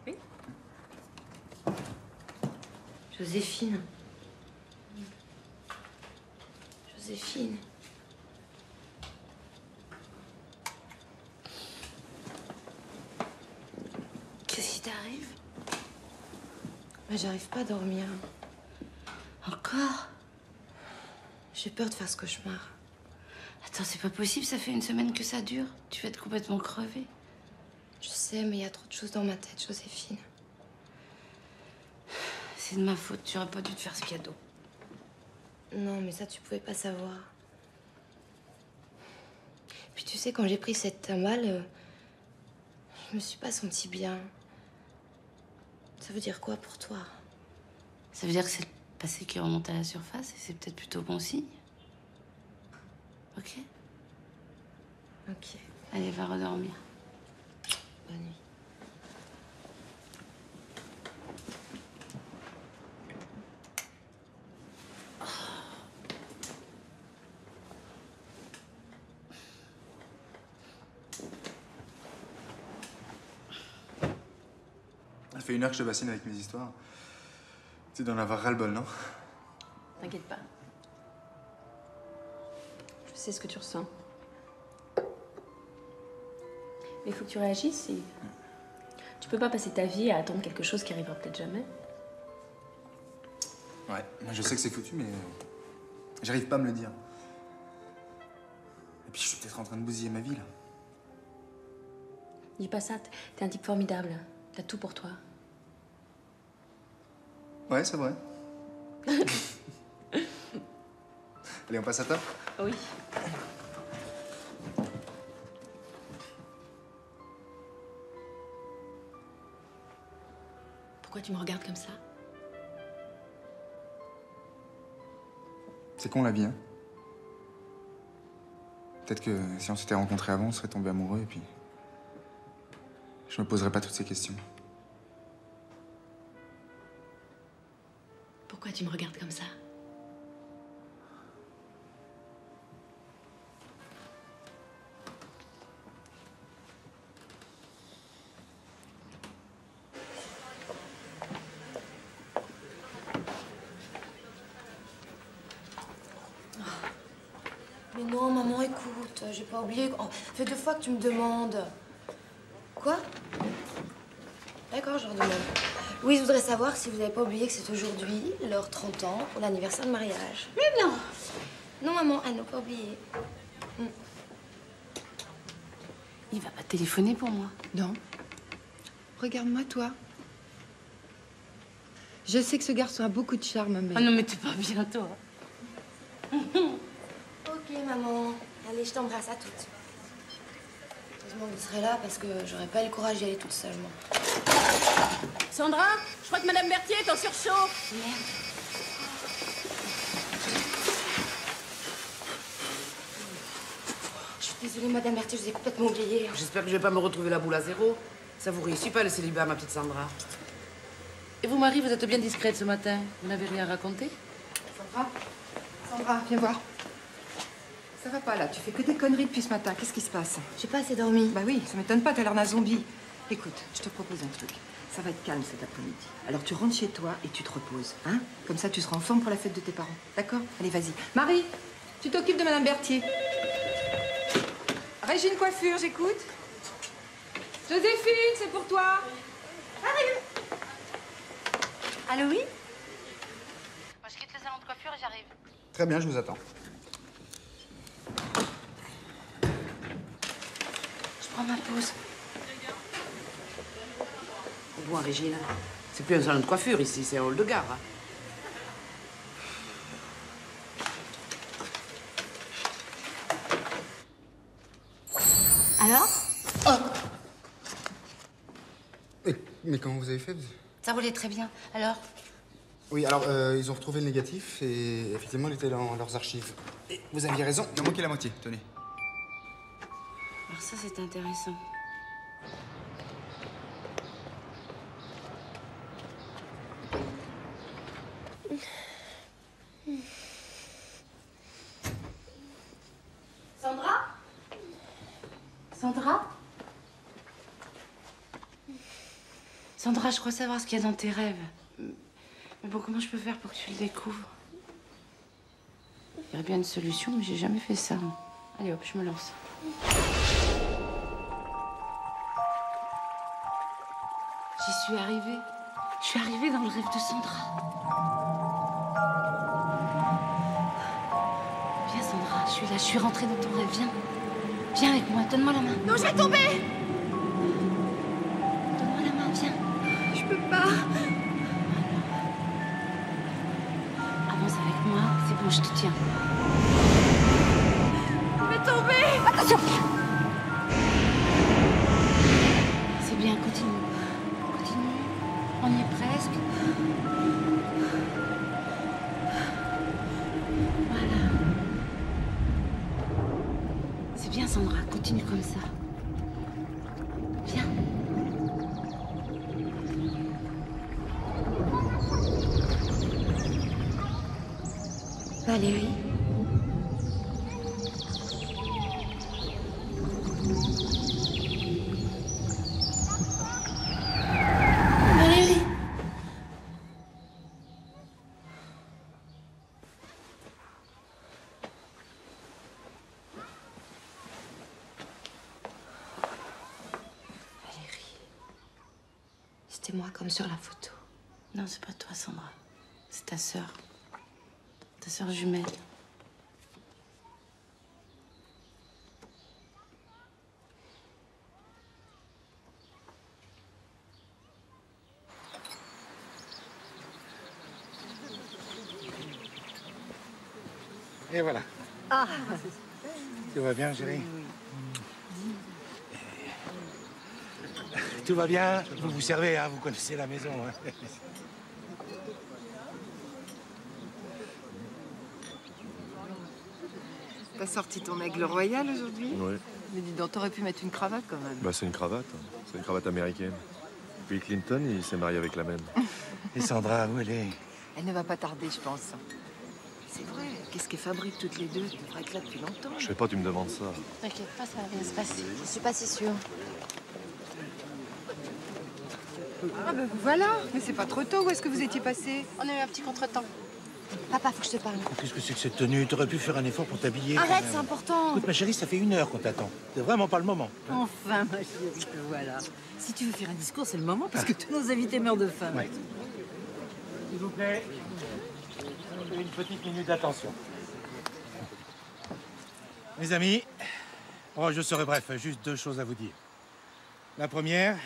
Oui. Joséphine. Joséphine. Qu'est-ce qui t'arrive? J'arrive pas à dormir. Encore? J'ai peur de faire ce cauchemar. Attends, c'est pas possible, ça fait une semaine que ça dure. Tu vas être complètement crevée. Je sais, mais il y a trop de choses dans ma tête, Joséphine. C'est de ma faute, tu aurais pas dû te faire ce cadeau. Non, mais ça, tu pouvais pas savoir. Puis tu sais, quand j'ai pris cette timbale, je me suis pas sentie bien. Ça veut dire quoi pour toi? Ça veut dire que c'est le passé qui remonte à la surface et c'est peut-être plutôt bon signe. Ok? Ok. Allez, va redormir. Bonne nuit. Ça fait 1 heure que je te bassine avec mes histoires. Tu dois en avoir ras-le-bol, non? T'inquiète pas. Je sais ce que tu ressens. Mais il faut que tu réagisses. Et... Tu peux pas passer ta vie à attendre quelque chose qui arrivera peut-être jamais. Ouais, moi je sais que c'est foutu, mais j'arrive pas à me le dire. Et puis je suis peut-être en train de bousiller ma vie, là. Dis pas ça, t'es un type formidable. T'as tout pour toi. Ouais, c'est vrai. Allez, on passe à table? Oui. Pourquoi tu me regardes comme ça? C'est con la vie, hein? Peut-être que si on s'était rencontrés avant, on serait tombés amoureux et puis... je me poserais pas toutes ces questions. Pourquoi tu me regardes comme ça? Mais non, maman, écoute, j'ai pas oublié. Oh, fait 2 fois que tu me demandes. Quoi? D'accord, je redemande. Oui, je voudrais savoir si vous n'avez pas oublié que c'est aujourd'hui leur 30 ans pour l'anniversaire de mariage. Mais non! Non, maman, elle n'a pas oublié. Il va pas téléphoner pour moi. Non. Regarde-moi, toi. Je sais que ce garçon a beaucoup de charme, mais... Ah non, mais t'es pas bien, toi. Ok, maman. Allez, je t'embrasse à toutes. Heureusement que vous serez là parce que j'aurais pas eu le courage d'y aller toute seule, moi. Sandra, je crois que Madame Berthier est en surchaud. Merde. Je suis désolée, Madame Berthier, je vous ai complètement oublié. J'espère que je vais pas me retrouver la boule à zéro. Ça vous réussit pas le célibat, ma petite Sandra. Et vous, Marie, vous êtes bien discrète ce matin. Vous n'avez rien raconté? Sandra, viens voir. Ça va pas là, tu fais que des conneries depuis ce matin. Qu'est-ce qui se passe? J'ai pas assez dormi. Bah oui, ça m'étonne pas, t'as l'air d'un zombie. Écoute, je te propose un truc. Ça va être calme cet après-midi. Alors tu rentres chez toi et tu te reposes, hein? Comme ça, tu seras en forme pour la fête de tes parents. D'accord? Allez, vas-y. Marie, tu t'occupes de Madame Berthier. Régine Coiffure, j'écoute. Joséphine, c'est pour toi. Allô, oui? Moi, je quitte le salon de coiffure et j'arrive. Très bien, je vous attends. Je prends ma pause. Bon, Régine, c'est plus un salon de coiffure ici, c'est un hall de gare. Alors? Mais comment vous avez fait? Ça roulait très bien. Alors? Oui, alors, ils ont retrouvé le négatif et effectivement, il était dans leurs archives. Et vous aviez raison, il en manquait la moitié, tenez. Alors ça, c'est intéressant. Sandra? Sandra? Sandra, je crois savoir ce qu'il y a dans tes rêves. Mais bon, comment je peux faire pour que tu le découvres? Il y aurait bien une solution, mais j'ai jamais fait ça. Allez hop, je me lance. J'y suis arrivée. Je suis arrivée dans le rêve de Sandra. Viens, Sandra, je suis là, je suis rentrée dans ton rêve. Viens. Viens avec moi, donne-moi la main. Non, je vais tomber. Donne-moi la main, viens. Je peux pas. Avance avec moi, c'est bon, je te tiens. Je vais tomber. Attention! C'est bien, continue. Continue. On y est presque. Voilà. C'est bien, Sandra. Continue comme ça. Viens. Valérie. Valérie. C'était moi comme sur la photo. Non, c'est pas toi, Sandra. C'est ta sœur. Ta sœur jumelle. Et voilà. Ah. Tout va bien, chérie? Tout va bien? Vous vous servez, hein? Vous connaissez la maison, hein? T'as sorti ton aigle royal aujourd'hui? Oui. Mais dis donc, t'aurais pu mettre une cravate quand même. Bah, c'est une cravate. C'est une cravate américaine. Puis Clinton, il s'est marié avec la même. Et Sandra, où elle est? Elle ne va pas tarder, je pense. C'est vrai, qu'est-ce qu'elles fabriquent toutes les deux? Tu devrais être là depuis longtemps. Je sais pas, tu me demandes ça. T'inquiète pas, ça va bien se passer. Je suis pas si sûre. Ah ben voilà, mais c'est pas trop tôt, où est-ce que vous étiez passé? On a eu un petit contretemps. Papa, faut que je te parle. Qu'est-ce que c'est que cette tenue? T'aurais pu faire un effort pour t'habiller. quand Arrête, même. c'est important. Écoute, ma chérie, ça fait 1 heure qu'on t'attend. C'est vraiment pas le moment. Enfin, ma chérie, te voilà. Si tu veux faire un discours, c'est le moment, parce que tous nos invités meurent de faim. Ouais. S'il vous plaît, une petite minute d'attention. Mes amis, oh, je serai bref, juste 2 choses à vous dire. La première,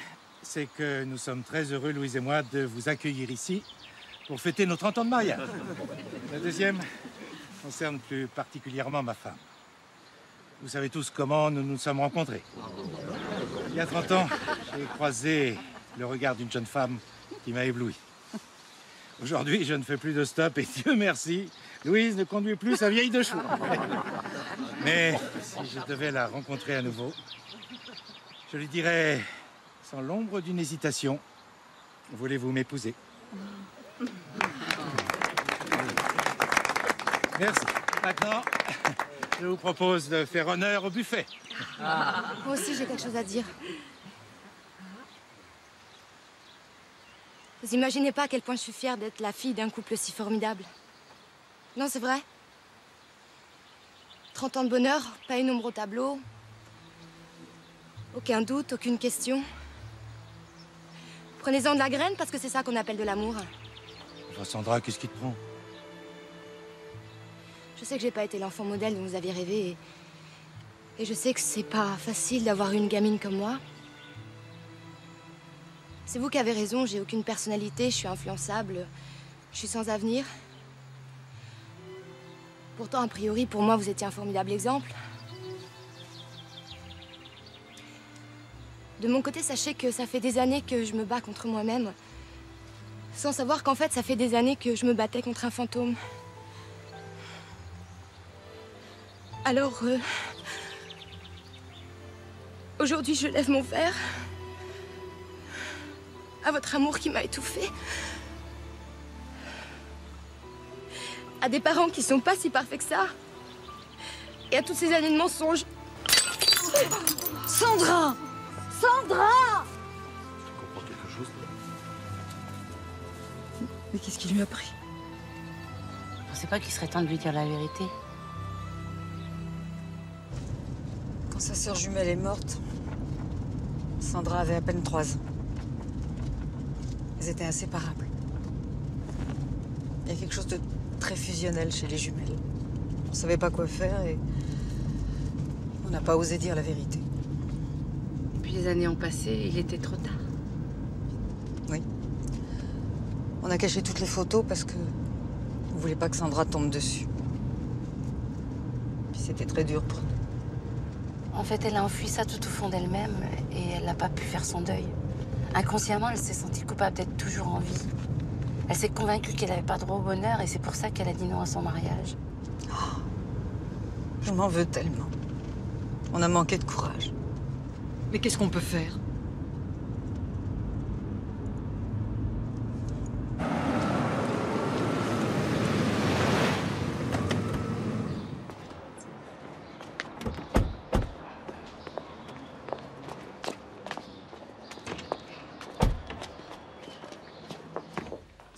c'est que nous sommes très heureux, Louise et moi, de vous accueillir ici pour fêter nos 30 ans de mariage. La deuxième concerne plus particulièrement ma femme. Vous savez tous comment nous nous sommes rencontrés. Il y a 30 ans, j'ai croisé le regard d'une jeune femme qui m'a ébloui. Aujourd'hui, je ne fais plus de stop et Dieu merci, Louise ne conduit plus sa vieille de chevaux. Mais si je devais la rencontrer à nouveau, je lui dirais, sans l'ombre d'une hésitation, voulez-vous m'épouser? Merci. Maintenant, Je vous propose de faire honneur au buffet. Moi aussi, j'ai quelque chose à dire. Vous imaginez pas à quel point je suis fière d'être la fille d'un couple si formidable. Non, c'est vrai. 30 ans de bonheur, pas une ombre au tableau. Aucun doute, aucune question. Prenez-en de la graine parce que c'est ça qu'on appelle de l'amour. Enfin, Sandra, qu'est-ce qui te prend? Je sais que j'ai pas été l'enfant modèle dont vous aviez rêvé. Et je sais que c'est pas facile d'avoir une gamine comme moi. C'est vous qui avez raison, j'ai aucune personnalité, je suis influençable, je suis sans avenir. Pourtant, a priori, pour moi, vous étiez un formidable exemple. De mon côté, sachez que ça fait des années que je me bats contre moi-même, sans savoir qu'en fait, ça fait des années que je me battais contre un fantôme. Alors, aujourd'hui, je lève mon verre à votre amour qui m'a étouffée, à des parents qui sont pas si parfaits que ça, et à toutes ces années de mensonges. Sandra! Sandra! Tu comprends quelque chose, toi? Mais qu'est-ce qui lui a pris? Vous pensez pas qu'il serait temps de lui dire la vérité? Quand sa sœur jumelle est morte, Sandra avait à peine 3 ans. Ils étaient inséparables. Il y a quelque chose de très fusionnel chez les jumelles. On savait pas quoi faire et on n'a pas osé dire la vérité. Et puis les années ont passé et il était trop tard. Oui. On a caché toutes les photos parce que on voulait pas que Sandra tombe dessus. Puis c'était très dur pour nous. En fait, elle a enfoui ça tout au fond d'elle-même et elle n'a pas pu faire son deuil. Inconsciemment, elle s'est sentie coupable d'être toujours en vie. Elle s'est convaincue qu'elle n'avait pas droit au bonheur et c'est pour ça qu'elle a dit non à son mariage. Oh, je m'en veux tellement. On a manqué de courage. Mais qu'est-ce qu'on peut faire?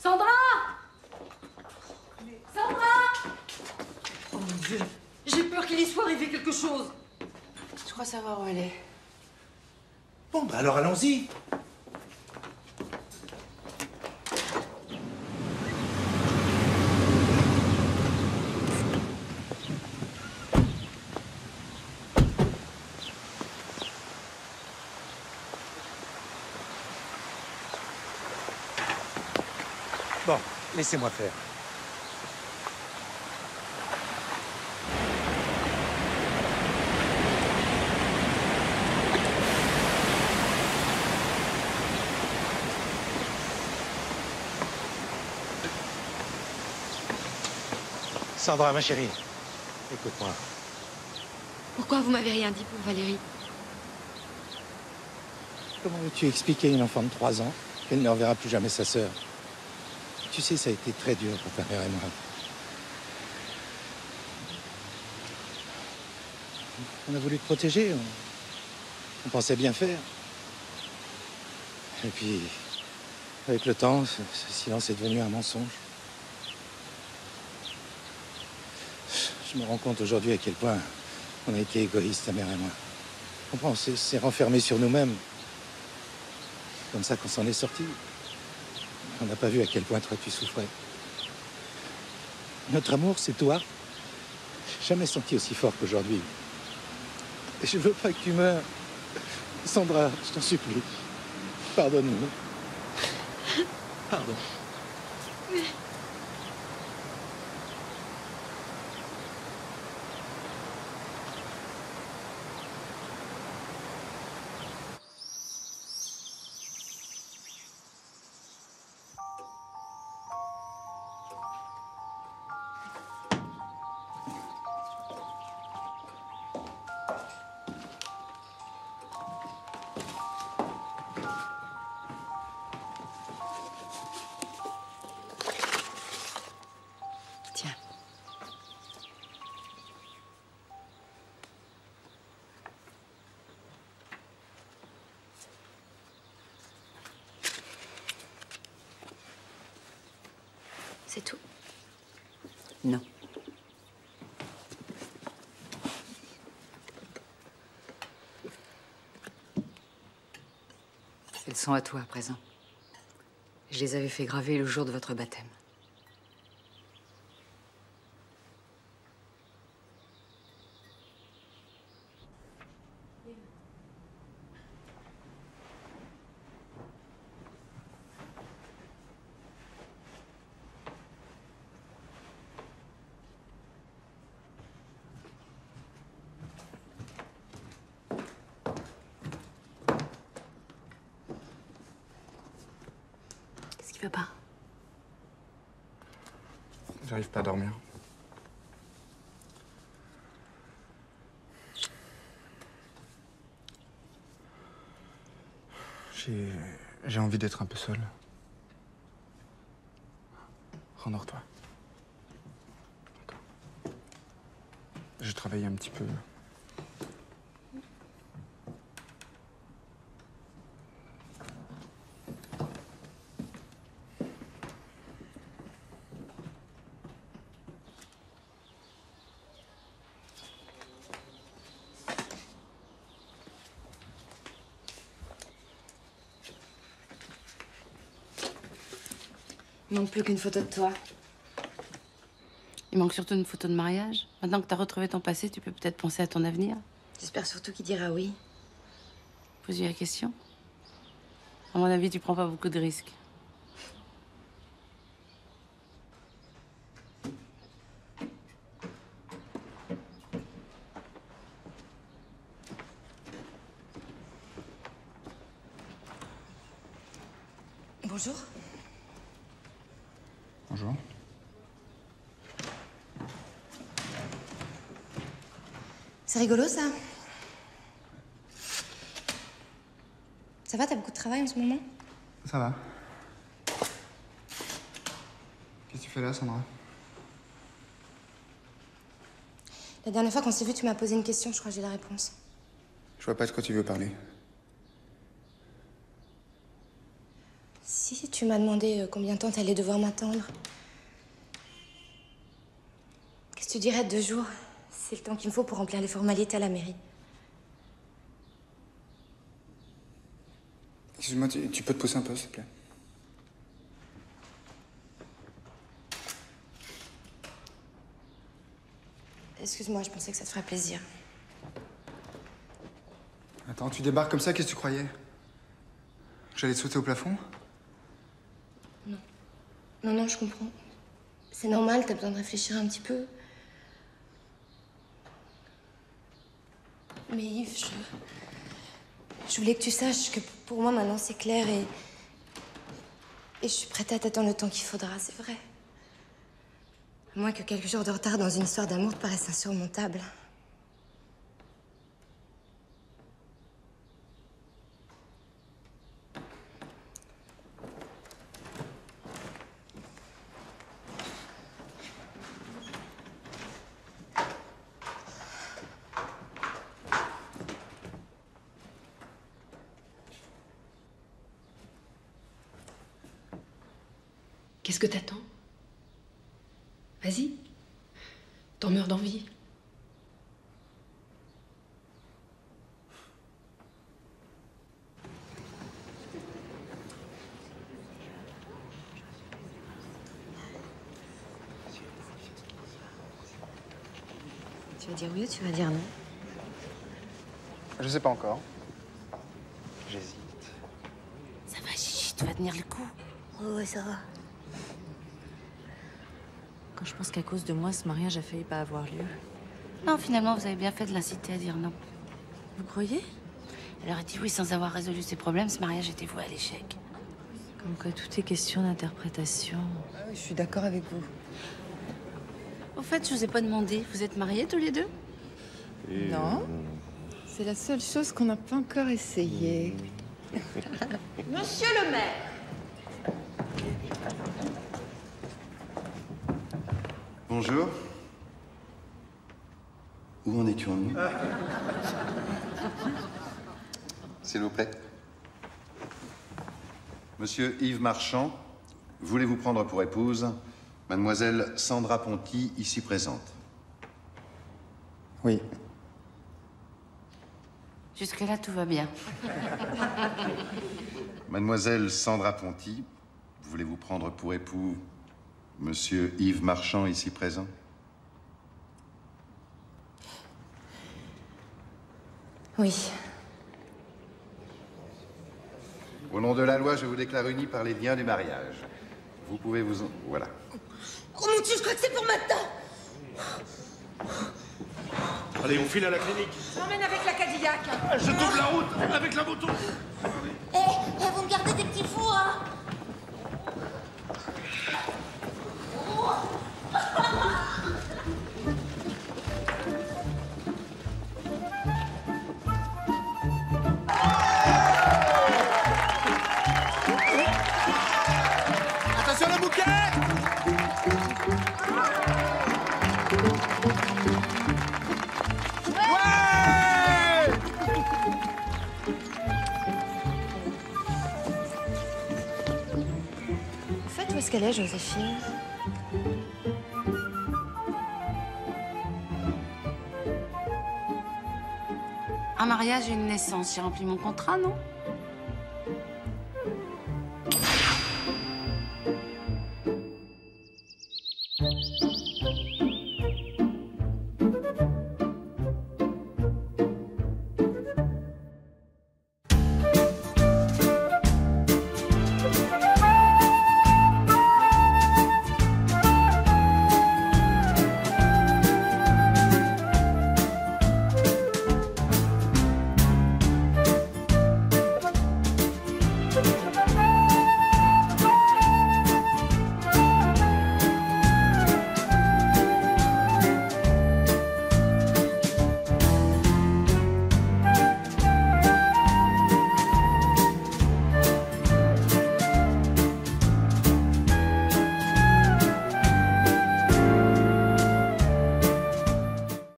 Sandra! Sandra! Oh mon Dieu, j'ai peur qu'il y soit arrivé quelque chose. Je crois savoir où elle est. Bon, bah alors allons-y. Bon, laissez-moi faire. Sandra, ma chérie, écoute-moi. Pourquoi vous m'avez rien dit pour Valérie? Comment veux-tu expliquer à une enfant de 3 ans qu'elle ne reverra plus jamais sa sœur? Tu sais, ça a été très dur pour ta mère et moi. On a voulu te protéger, on pensait bien faire. Et puis, avec le temps, ce silence est devenu un mensonge. Je me rends compte aujourd'hui à quel point on a été égoïstes, ta mère et moi. Tu comprends, on s'est renfermés sur nous-mêmes. Comme ça qu'on s'en est sortis. On n'a pas vu à quel point toi tu souffrais. Notre amour, c'est toi. J'ai jamais senti aussi fort qu'aujourd'hui. Et je veux pas que tu meurs. Sandra, je t'en supplie. Pardonne-nous. Pardon. C'est tout? Non. Elles sont à toi à présent. Je les avais fait graver le jour de votre baptême. Qu'est-ce qui va pas? J'arrive pas à dormir. J'ai envie d'être un peu seul. Rendors-toi. D'accord. J'ai travaillé un petit peu. Il manque plus qu'une photo de toi. Il manque surtout une photo de mariage. Maintenant que t'as retrouvé ton passé, tu peux peut-être penser à ton avenir. J'espère surtout qu'il dira oui. Pose-lui la question. À mon avis, tu prends pas beaucoup de risques. Bonjour. Bonjour. C'est rigolo, ça? Ça va, t'as beaucoup de travail en ce moment? Ça va. Qu'est-ce que tu fais là, Sandra? La dernière fois qu'on s'est vu, tu m'as posé une question, je crois que j'ai la réponse. Je vois pas de quoi tu veux parler. Si, tu m'as demandé combien de temps t'allais devoir m'attendre. Qu'est-ce que tu dirais de 2 jours? C'est le temps qu'il me faut pour remplir les formalités à la mairie. Excuse-moi, tu peux te pousser un peu, s'il te plaît? Excuse-moi, je pensais que ça te ferait plaisir. Attends, tu débarques comme ça, qu'est-ce que tu croyais? J'allais te sauter au plafond? Non, non, je comprends. C'est normal, t'as besoin de réfléchir un petit peu. Mais Yves, je voulais que tu saches que pour moi, maintenant, c'est clair et je suis prête à t'attendre le temps qu'il faudra, c'est vrai. À moins que quelques jours de retard dans une histoire d'amour te paraissent insurmontables. Qu'est-ce que t'attends? Vas-y. T'en meurs d'envie. Tu vas dire oui ou tu vas dire non? Je sais pas encore. J'hésite. Ça va, Gigi, tu vas tenir le coup. Oh, ouais, ça va. Quand je pense qu'à cause de moi, ce mariage a failli pas avoir lieu. Non, finalement, vous avez bien fait de l'inciter à dire non. Vous croyez? Elle aurait dit oui sans avoir résolu ses problèmes, ce mariage était voué à l'échec. Comme quoi tout est question d'interprétation. Ah oui, je suis d'accord avec vous. Au fait, je vous ai pas demandé, vous êtes mariés tous les deux? Non. C'est la seule chose qu'on n'a pas encore essayé. Monsieur le maire. Bonjour. Où en étions-nous? S'il vous plaît. Monsieur Yves Marchand, voulez-vous prendre pour épouse Mademoiselle Sandra Ponty, ici présente. Oui. Jusque-là, tout va bien. Mademoiselle Sandra Ponty, voulez-vous prendre pour époux Monsieur Yves Marchand, ici présent? Oui. Au nom de la loi, je vous déclare unis par les liens du mariage. Vous pouvez vous en... Voilà. Oh mon Dieu, je crois que c'est pour maintenant. Allez, on file à la clinique. Je m'emmène avec la Cadillac. Je double la route avec la moto. Vous me gardez des petits fous, hein? Attention le bouquet! En fait, où est-ce qu'elle est, Joséphine? Un mariage et une naissance, j'ai rempli mon contrat, non?